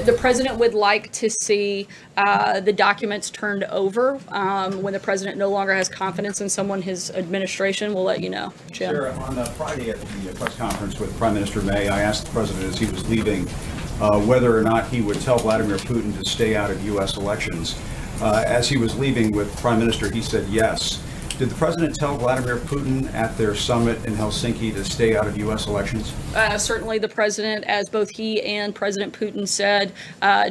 The president would like to see the documents turned over. When the president no longer has confidence in someone, his administration will let you know. Jim? Sure. On the Friday at the press conference with Prime Minister May, I asked the president as he was leaving whether or not he would tell Vladimir Putin to stay out of U.S. elections. As he was leaving with Prime Minister, he said yes. Did the president tell Vladimir Putin at their summit in Helsinki to stay out of U.S. elections? Certainly the president, as both he and President Putin said,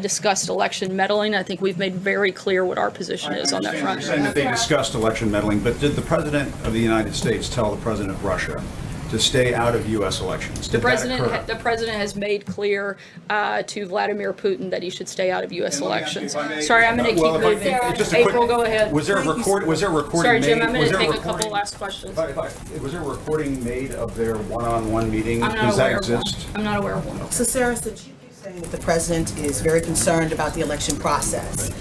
discussed election meddling. I think we've made very clear what our position is on that front. You're saying that they discussed election meddling, but did the president of the United States tell the president of Russia to stay out of U.S. elections? The president has made clear to Vladimir Putin that he should stay out of U.S. elections. Sorry, I'm going to keep moving. April, go ahead. Was there a recording Sorry, Jim, made? I'm going to take a couple last questions. Was there a recording made of their one-on-one meeting? Does that exist? I'm not aware of one. So Sarah, since you keep saying that the president is very concerned about the election process,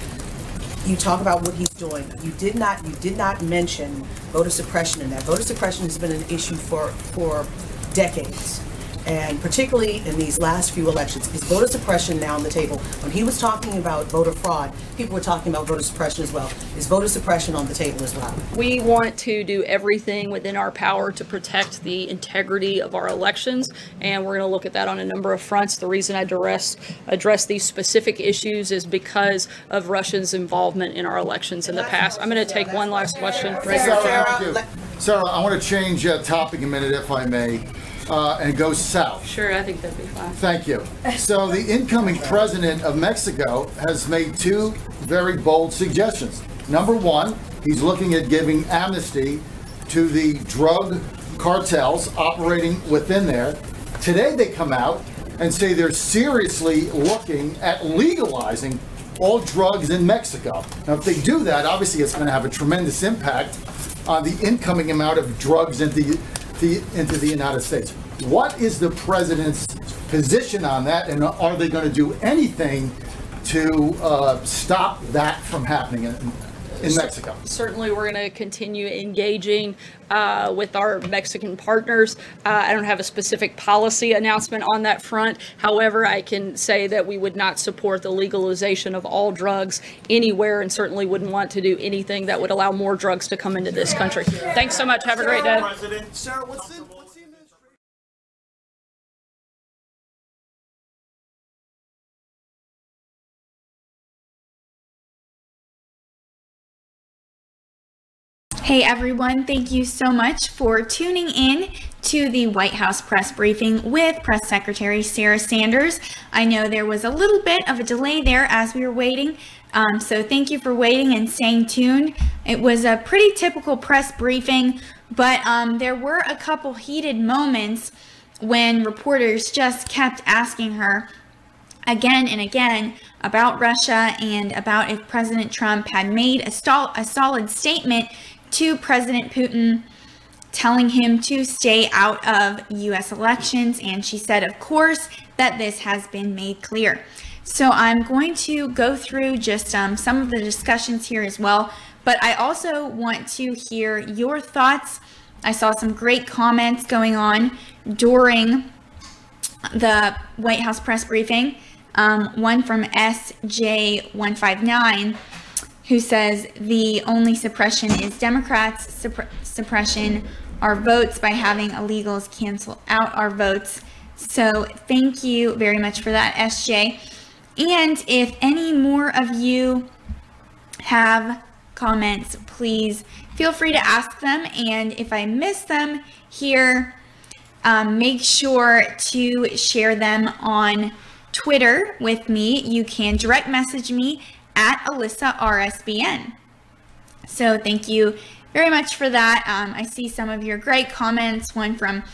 you talk about what he's doing. You did not mention voter suppression in that. Voter suppression has been an issue for decades. And particularly in these last few elections, is voter suppression now on the table? When he was talking about voter fraud, people were talking about voter suppression as well. Is voter suppression on the table as well? We want to do everything within our power to protect the integrity of our elections, and we're going to look at that on a number of fronts. The reason I address these specific issues is because of Russia's involvement in our elections in the past. I'm going to take one last question. Right here, Sarah, I want to change topic a minute, if I may. And go south. Sure, I think that'd be fine. Thank you. So the incoming president of Mexico has made two very bold suggestions. Number one, he's looking at giving amnesty to the drug cartels operating within there. Today they come out and say they're seriously looking at legalizing all drugs in Mexico. Now, if they do that, obviously it's going to have a tremendous impact on the incoming amount of drugs into the United States. What is the president's position on that, and are they going to do anything to stop that from happening in Mexico? Certainly, we're going to continue engaging with our Mexican partners. I don't have a specific policy announcement on that front. However, I can say that we would not support the legalization of all drugs anywhere, and certainly wouldn't want to do anything that would allow more drugs to come into this country. Thanks so much. Have a great day. Sarah, what's the administration? Hey everyone, thank you so much for tuning in to the White House press briefing with Press Secretary Sarah Sanders. I know there was a little bit of a delay there as we were waiting, so thank you for waiting and staying tuned. It was a pretty typical press briefing, but there were a couple heated moments when reporters just kept asking her again and again about Russia and about if President Trump had made a solid statement to President Putin telling him to stay out of U.S. elections, and she said, of course, that this has been made clear. So I'm going to go through just some of the discussions here as well, but I also want to hear your thoughts. I saw some great comments going on during the White House press briefing. One from SJ159, who says the only suppression is Democrats. Suppression our votes by having illegals cancel out our votes. So thank you very much for that, SJ. And if any more of you have comments, please feel free to ask them. And if I miss them here, make sure to share them on Twitter with me. You can direct message me at AlyssaRSBN. So thank you very much for that. I see some of your great comments, one from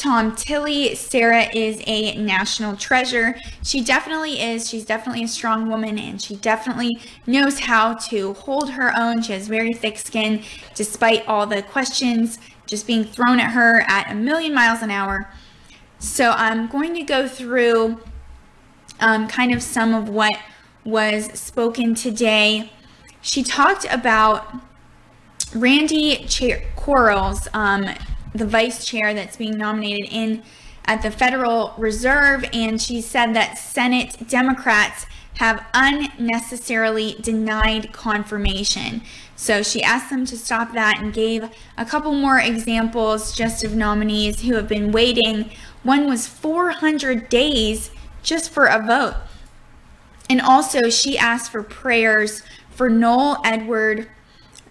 Tom Tilley, Sarah is a national treasure. She definitely is. She's definitely a strong woman, and she definitely knows how to hold her own. She has very thick skin, despite all the questions just being thrown at her at a million miles an hour. So I'm going to go through kind of some of what was spoken today. She talked about Randy Quarles, the vice chair that's being nominated in at the Federal Reserve, and she said that Senate Democrats have unnecessarily denied confirmation. So she asked them to stop that and gave a couple more examples just of nominees who have been waiting. One was 400 days just for a vote. And also she asked for prayers for Noel Edward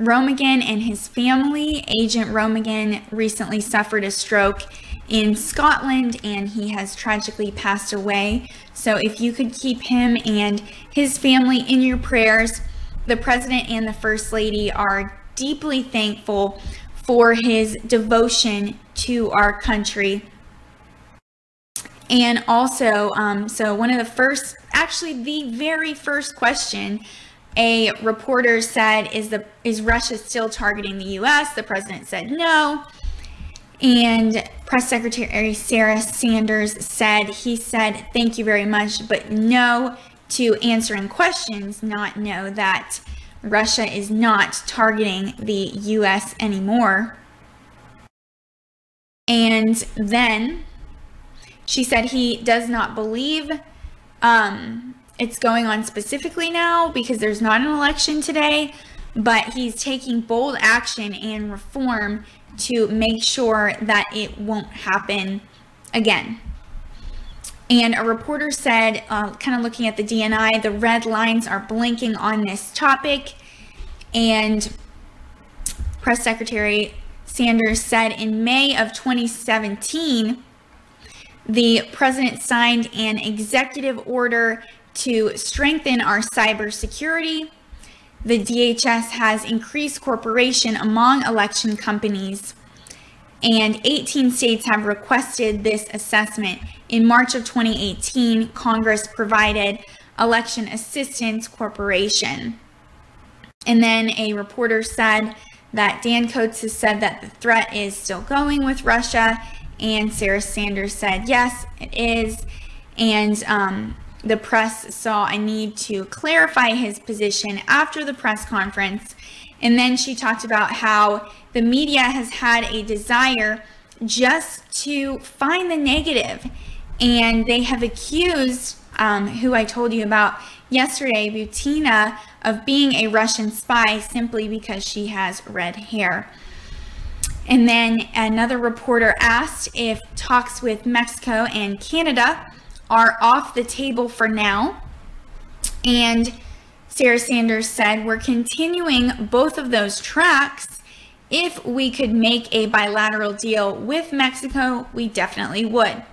Romigan and his family. Agent Romigan recently suffered a stroke in Scotland, and he has tragically passed away. So if you could keep him and his family in your prayers. The President and the First Lady are deeply thankful for his devotion to our country. And also, so one of the first, actually the very first question, a reporter said, is Russia still targeting the U.S.? The President said no. And Press Secretary Sarah Sanders said, thank you very much, but no to answering questions, not no that Russia is not targeting the U.S. anymore. And then she said he does not believe it's going on specifically now because there's not an election today, but he's taking bold action and reform to make sure that it won't happen again. And a reporter said, kind of looking at the DNI, the red lines are blinking on this topic. And Press Secretary Sanders said in May of 2017, the President signed an executive order to strengthen our cybersecurity. The DHS has increased cooperation among election companies, and 18 states have requested this assessment. In March of 2018, Congress provided Election Assistance Corporation. And then a reporter said that Dan Coates has said that the threat is still going with Russia, and Sarah Sanders said, yes, it is. And the press saw a need to clarify his position after the press conference. And then she talked about how the media has had a desire just to find the negative. And they have accused, who I told you about yesterday, Rutina, of being a Russian spy simply because she has red hair. And then another reporter asked if talks with Mexico and Canada are off the table for now. And Sarah Sanders said, we're continuing both of those tracks. If we could make a bilateral deal with Mexico, we definitely would.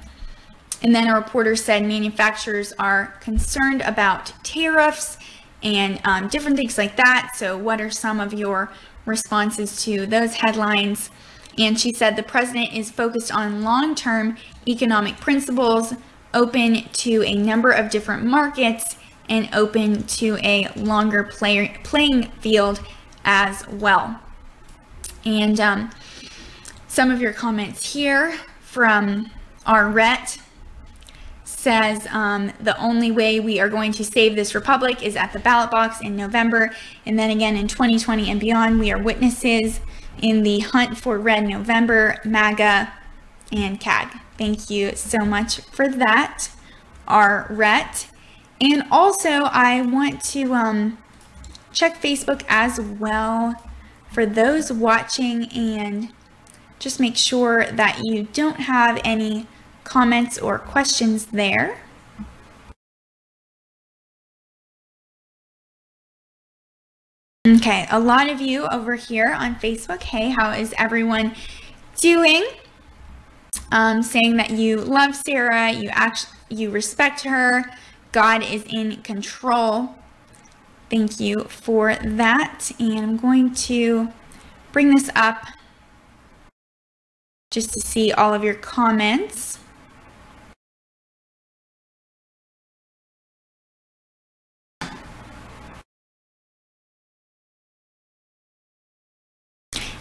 And then a reporter said manufacturers are concerned about tariffs and different things like that. So what are some of your responses to those headlines? And she said the President is focused on long-term economic principles, open to a number of different markets, and open to a longer playing field as well. And some of your comments here from our Rhett says the only way we are going to save this republic is at the ballot box in November, and then again in 2020 and beyond. We are witnesses in the hunt for Red November, MAGA, and CAG. Thank you so much for that, our Rhett. And also I want to check Facebook as well for those watching and just make sure that you don't have any comments or questions there. Okay, a lot of you over here on Facebook, hey, how is everyone doing? Saying that you love Sarah, you respect her, God is in control. Thank you for that. And I'm going to bring this up just to see all of your comments.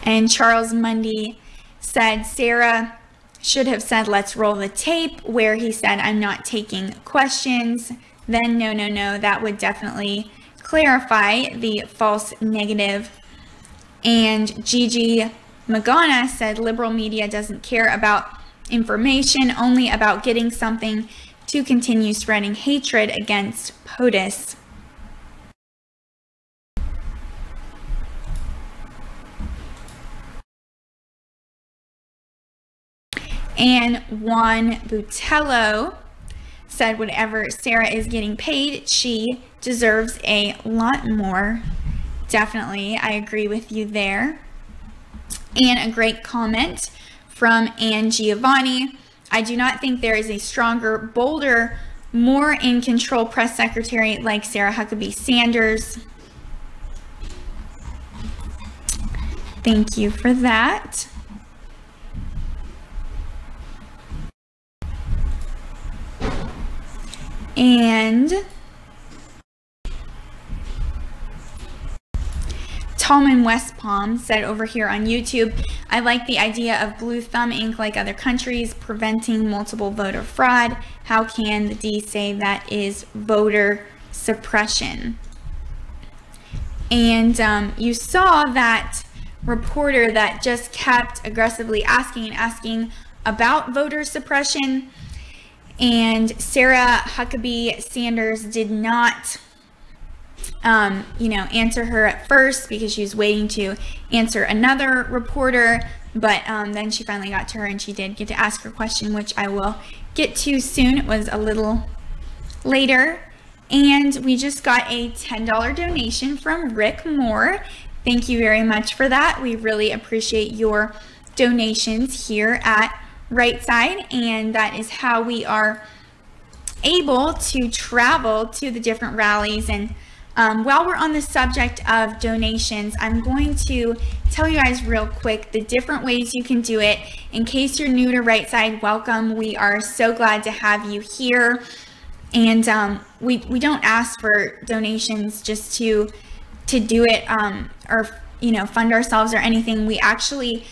And Charles Mundy said Sarah should have said, let's roll the tape, where he said, I'm not taking questions. Then no, that would definitely clarify the false negative. And Gigi Magana said liberal media doesn't care about information, only about getting something to continue spreading hatred against POTUS. And Juan Butello said whatever Sarah is getting paid, she deserves a lot more. Definitely, I agree with you there. And a great comment from Ann Giovanni. I do not think there is a stronger, bolder, more in control press secretary like Sarah Huckabee Sanders. Thank you for that. And Tallman West Palm said over here on YouTube, I like the idea of blue thumb ink like other countries, preventing multiple voter fraud. How can the D say that is voter suppression? And you saw that reporter that just kept aggressively asking about voter suppression. And Sarah Huckabee Sanders did not, answer her at first because she was waiting to answer another reporter. But then she finally got to her and she did get to ask her question, which I will get to soon. It was a little later. And we just got a $10 donation from Rick Moore. Thank you very much for that. We really appreciate your donations here at Right Side, and that is how we are able to travel to the different rallies. And while we're on the subject of donations, I'm going to tell you guys real quick the different ways you can do it. In case you're new to Right Side, welcome. We are so glad to have you here. And we don't ask for donations just to do it or fund ourselves or anything. We actually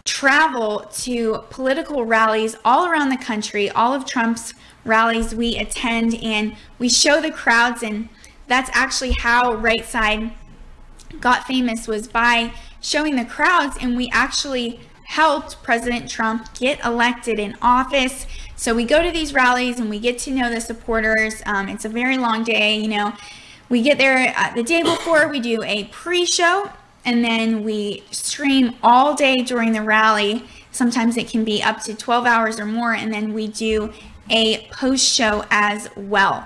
travel to political rallies all around the country, all of Trump's rallies we attend, and we show the crowds. And that's actually how Right Side got famous, was by showing the crowds. And we actually helped President Trump get elected in office. So we go to these rallies and we get to know the supporters. It's a very long day. We get there the day before, we do a pre-show, and then we stream all day during the rally. Sometimes it can be up to 12 hours or more, and then we do a post-show as well.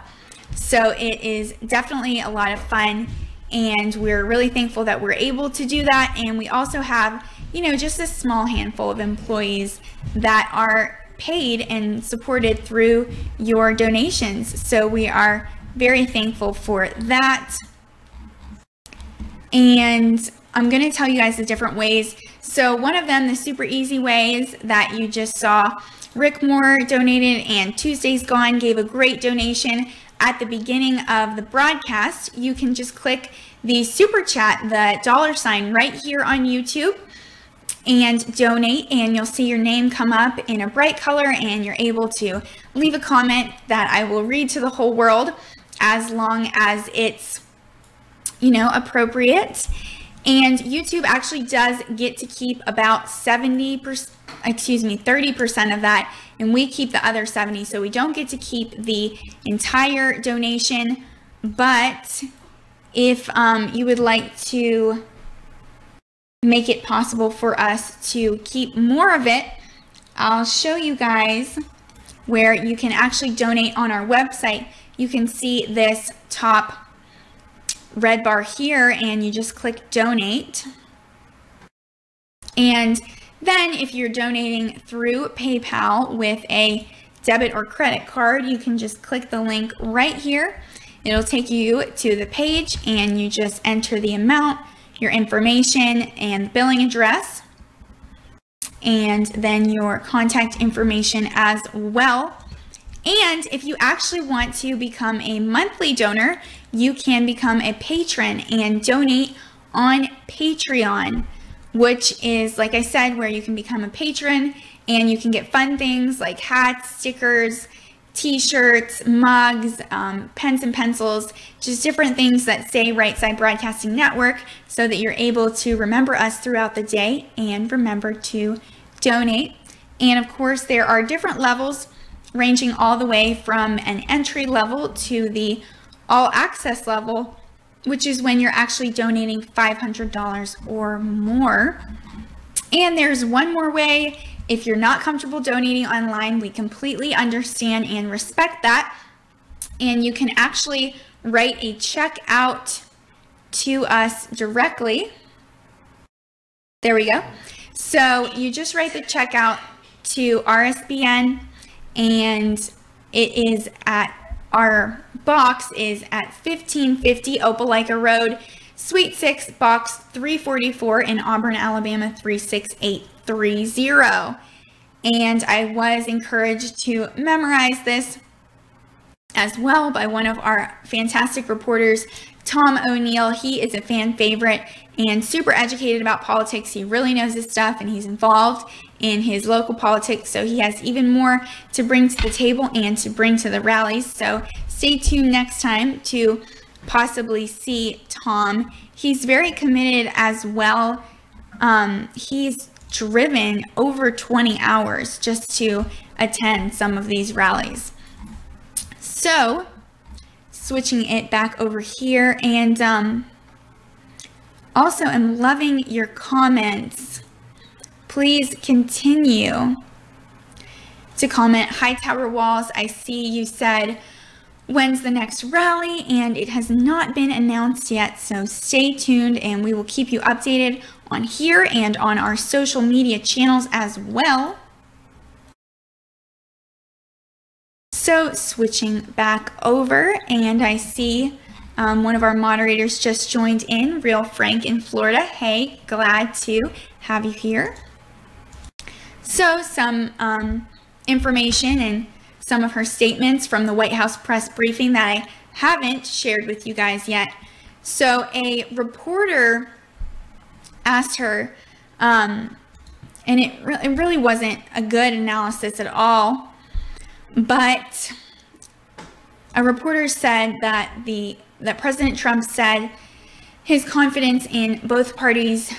So it is definitely a lot of fun, and we're really thankful that we're able to do that. And we also have, just a small handful of employees that are paid and supported through your donations. So we are very thankful for that. And I'm going to tell you guys the different ways. So one of them, the super easy ways that you just saw, Rick Moore donated, and Tuesday's Gone gave a great donation at the beginning of the broadcast. You can just click the super chat, the $sign right here on YouTube, and donate, and you'll see your name come up in a bright color, and you're able to leave a comment that I will read to the whole world as long as it's, appropriate. And YouTube actually does get to keep about 30% of that, and we keep the other 70. So we don't get to keep the entire donation. But if you would like to make it possible for us to keep more of it, I'll show you guys where you can actually donate on our website. You can see this top red bar here, and you just click donate. And then if you're donating through PayPal with a debit or credit card, you can just click the link right here. It'll take you to the page, and you just enter the amount, your information, and billing address. and then your contact information as well. And if you actually want to become a monthly donor, you can become a patron and donate on Patreon, which is, like I said, where you can become a patron and you can get fun things like hats, stickers, t-shirts, mugs, pens and pencils, just different things that say Right Side Broadcasting Network, so that you're able to remember us throughout the day and remember to donate. And of course, there are different levels ranging all the way from an entry level to the all access level, which is when you're actually donating $500 or more. And there's one more way. If you're not comfortable donating online, we completely understand and respect that. And you can actually write a check out to us directly. There we go. So you just write the check out to RSBN, and it is at, our box is at 1550 Opelika Road, Suite 6, Box 344 in Auburn, Alabama 36830. And I was encouraged to memorize this as well by one of our fantastic reporters, Tom O'Neill. He is a fan favorite and super educated about politics. He really knows his stuff, and he's involved in his local politics, so he has even more to bring to the table and to bring to the rallies. So stay tuned next time to possibly see Tom. He's very committed as well. He's driven over 20 hours just to attend some of these rallies. So switching it back over here, and also I'm loving your comments. Please continue to comment. Hi Tower Walls, I see you said, when's the next rally? And it has not been announced yet, so stay tuned and we will keep you updated on here and on our social media channels as well. So switching back over, and I see one of our moderators just joined in, Real Frank in Florida. Hey, glad to have you here. So some information and some of her statements from the White House press briefing that I haven't shared with you guys yet. So a reporter asked her, and it really wasn't a good analysis at all, but a reporter said that that President Trump said his confidence in both parties,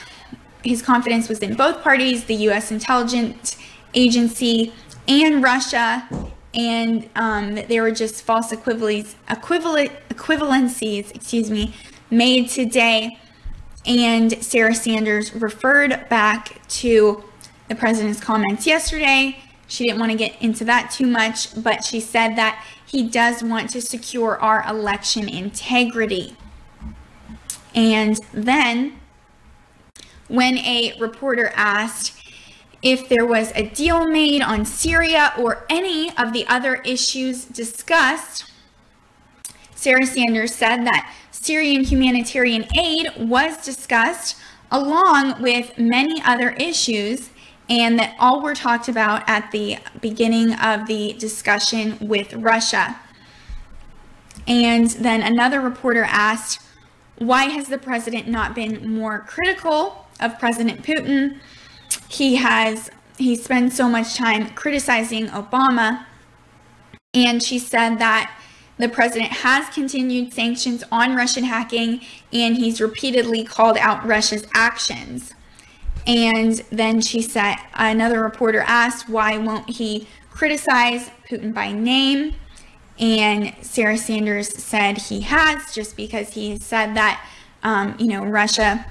his confidence was in both parties, the U.S. intelligence agency and Russia, and that they were just false equivalencies, excuse me, made today. And Sarah Sanders referred back to the president's comments yesterday. She didn't want to get into that too much, but she said that he does want to secure our election integrity. And then when a reporter asked if there was a deal made on Syria or any of the other issues discussed, Sarah Sanders said that Syrian humanitarian aid was discussed along with many other issues, and that all were talked about at the beginning of the discussion with Russia. And then another reporter asked, why has the president not been more critical of President Putin? He spends so much time criticizing Obama. And she said that the president has continued sanctions on Russian hacking, and he's repeatedly called out Russia's actions. And then she said, another reporter asked, why won't he criticize Putin by name? And Sarah Sanders said he has, just because he said that, Russia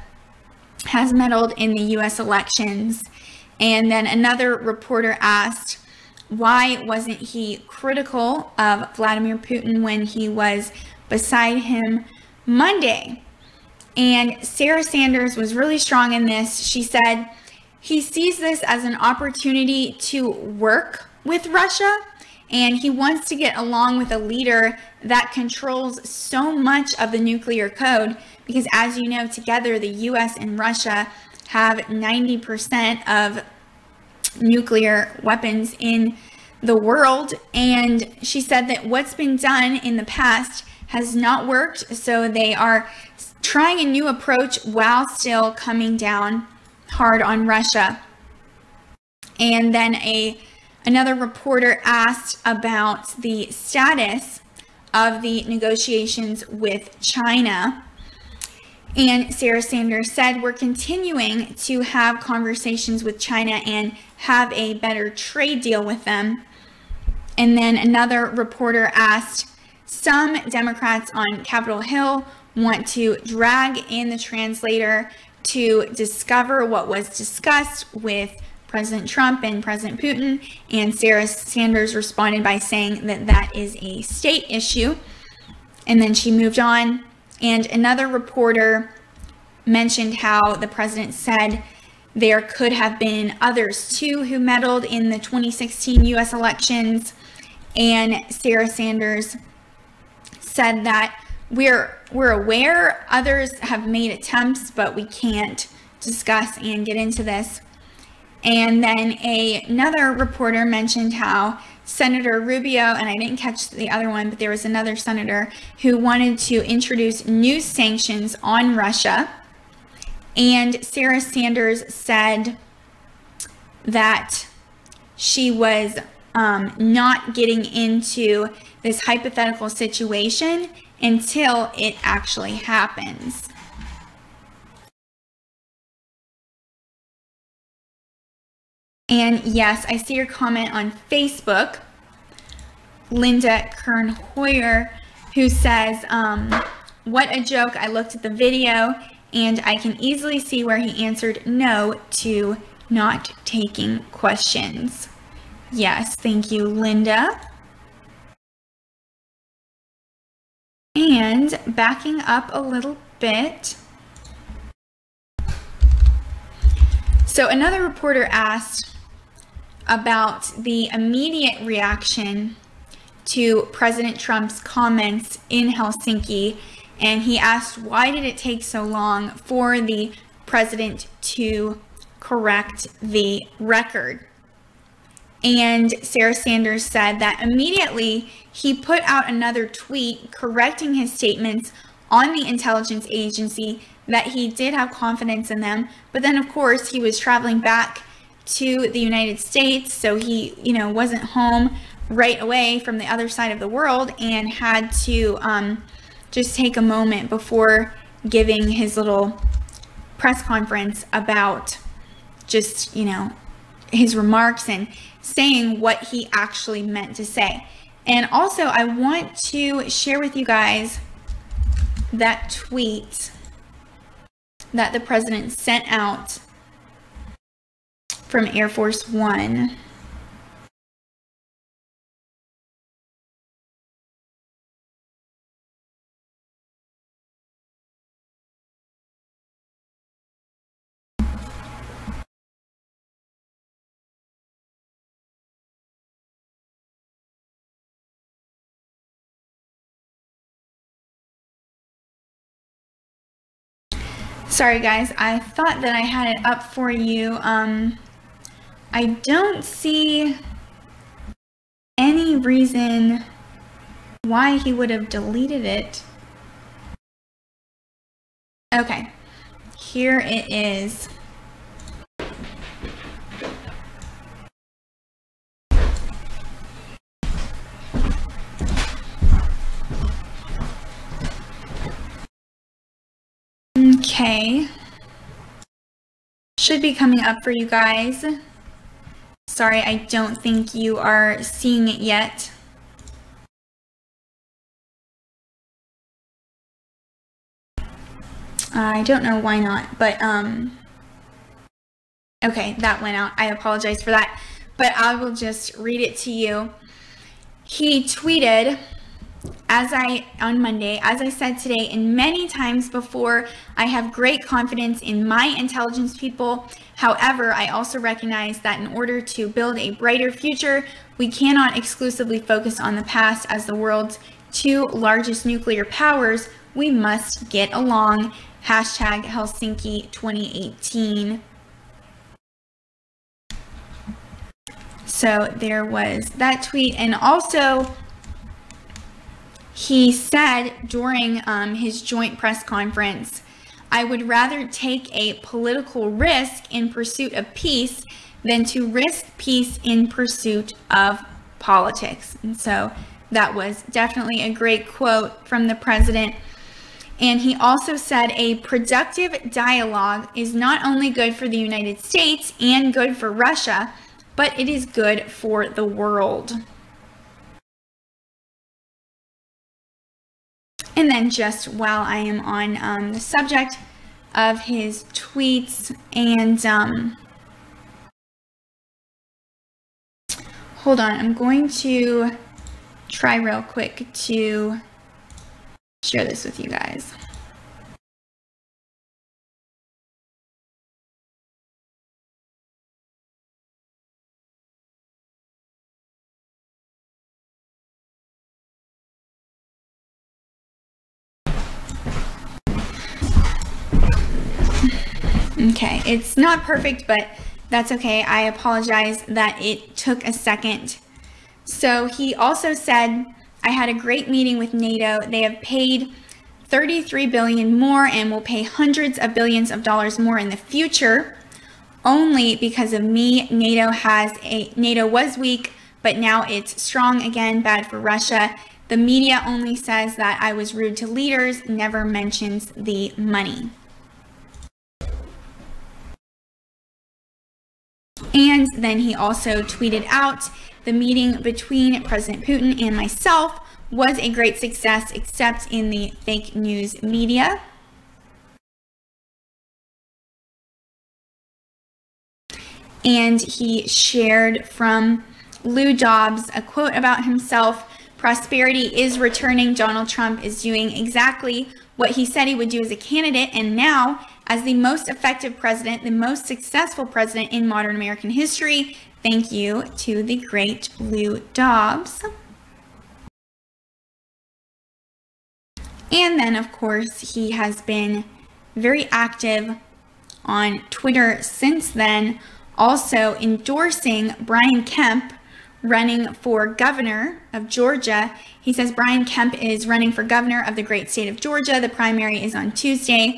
has meddled in the U.S. elections. And then another reporter asked, why wasn't he critical of Vladimir Putin when he was beside him Monday? And Sarah Sanders was really strong in this. She said he sees this as an opportunity to work with Russia, and he wants to get along with a leader that controls so much of the nuclear code, because as you know, together the US and Russia have 90% of nuclear weapons in the world. And she said that what's been done in the past has not worked, so they are trying a new approach while still coming down hard on Russia. And then another reporter asked about the status of the negotiations with China. And Sarah Sanders said, we're continuing to have conversations with China and have a better trade deal with them. And then another reporter asked, some Democrats on Capitol Hill want to drag in the translator to discover what was discussed with President Trump and President Putin, and Sarah Sanders responded by saying that that is a state issue. And then she moved on, and another reporter mentioned how the president said there could have been others too who meddled in the 2016 US elections, and Sarah Sanders said that we're aware others have made attempts, but we can't discuss and get into this. And then another reporter mentioned how Senator Rubio, and I didn't catch the other one, but there was another senator who wanted to introduce new sanctions on Russia. And Sarah Sanders said that she was not getting into this hypothetical situation until it actually happens. And yes, I see your comment on Facebook, Linda Kern-Hoyer, who says, what a joke. I looked at the video and I can easily see where he answered no to not taking questions. Yes, thank you, Linda. And backing up a little bit. So another reporter asked about the immediate reaction to President Trump's comments in Helsinki, and he asked, why did it take so long for the president to correct the record? And Sarah Sanders said that immediately he put out another tweet correcting his statements on the intelligence agency, that he did have confidence in them, but then of course he was traveling back to the United States, so he, wasn't home right away from the other side of the world, and had to just take a moment before giving his little press conference about just, his remarks and saying what he actually meant to say. And also, I want to share with you guys that tweet that the president sent out from Air Force One. Sorry guys, I thought that I had it up for you. I don't see any reason why he would have deleted it. Okay, here it is. Okay, should be coming up for you guys. Sorry, I don't think you are seeing it yet. I don't know why not, but okay, that went out. I apologize for that, but I will just read it to you. He tweeted, on Monday, as I said today and many times before, I have great confidence in my intelligence people. However, I also recognize that in order to build a brighter future, we cannot exclusively focus on the past. As the world's two largest nuclear powers, we must get along. Hashtag Helsinki 2018. So there was that tweet. And also, he said during his joint press conference, "I would rather take a political risk in pursuit of peace than to risk peace in pursuit of politics." And so that was definitely a great quote from the president. And he also said, "A productive dialogue is not only good for the United States and good for Russia, but it is good for the world." And then just while I am on the subject of his tweets, and hold on, I'm going to try real quick to share this with you guys. Okay, it's not perfect, but that's okay. I apologize that it took a second. So he also said, "I had a great meeting with NATO. They have paid $33 billion more and will pay hundreds of billions of dollars more in the future. Only because of me, NATO was weak, but now it's strong again, bad for Russia. The media only says that I was rude to leaders, never mentions the money." And then he also tweeted out, "The meeting between President Putin and myself was a great success, except in the fake news media." And he shared from Lou Dobbs a quote about himself: "Prosperity is returning. Donald Trump is doing exactly what he said he would do as a candidate, and now, as the most effective president, the most successful president in modern American history. Thank you to the great Lou Dobbs." And then, of course, he has been very active on Twitter since then, also endorsing Brian Kemp running for governor of Georgia. He says Brian Kemp is running for governor of the great state of Georgia. The primary is on Tuesday.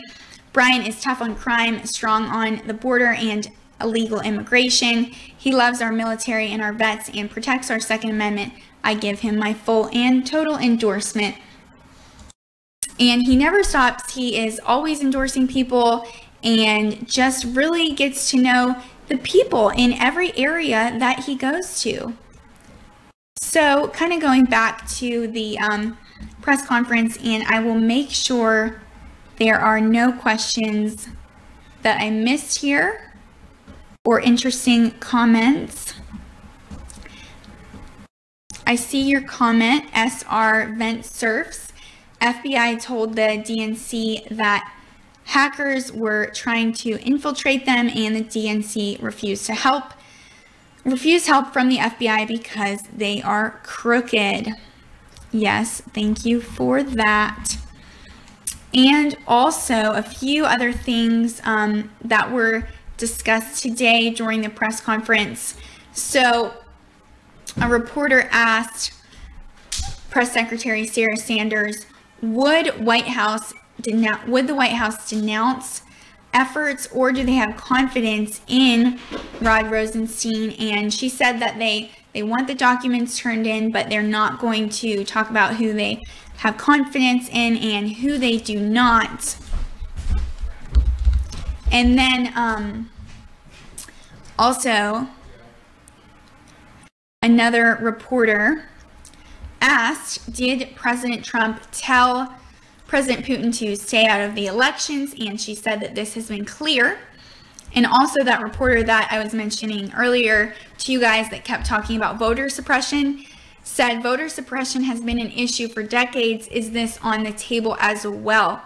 Brian is tough on crime, strong on the border and illegal immigration. He loves our military and our vets and protects our Second Amendment. I give him my full and total endorsement. And he never stops. He is always endorsing people and just really gets to know the people in every area that he goes to. So kind of going back to the press conference, and I will make sure there are no questions that I missed here or interesting comments. I see your comment, SR Vent Surfs. FBI told the DNC that hackers were trying to infiltrate them, and the DNC refused help from the FBI because they are crooked. Yes, thank you for that. And also a few other things that were discussed today during the press conference. So a reporter asked Press Secretary Sarah Sanders, would the White House denounce efforts, or do they have confidence in Rod Rosenstein? And she said that they want the documents turned in, but they're not going to talk about who they have confidence in and who they do not. And then also another reporter asked, did President Trump tell President Putin to stay out of the elections? And she said that this has been clear. And also that reporter that I was mentioning earlier to you guys that kept talking about voter suppression said voter suppression has been an issue for decades. Is this on the table as well?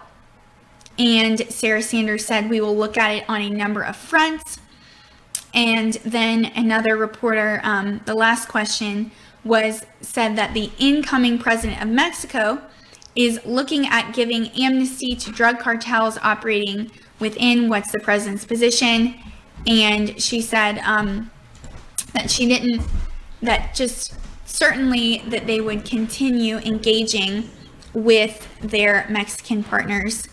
And Sarah Sanders said we will look at it on a number of fronts. And then another reporter, the last question said that the incoming president of Mexico is looking at giving amnesty to drug cartels operating within what's the president's position. And she said that she didn't that just certainly that they would continue engaging with their Mexican partners.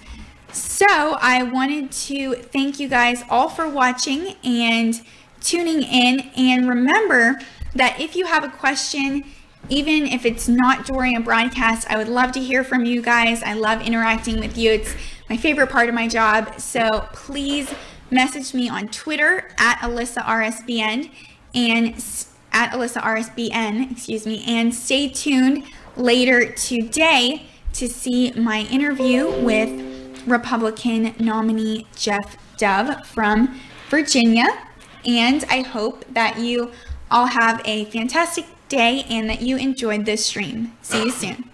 So I wanted to thank you guys all for watching and tuning in, and remember that if you have a question, even if it's not during a broadcast, I would love to hear from you guys. I love interacting with you. It's my favorite part of my job. So please message me on Twitter at AlyssaRSBN and at AlyssaRSBN, excuse me, and stay tuned later today to see my interview with Republican nominee Geoff Dove from Virginia. And I hope that you all have a fantastic day and that you enjoyed this stream. See you soon.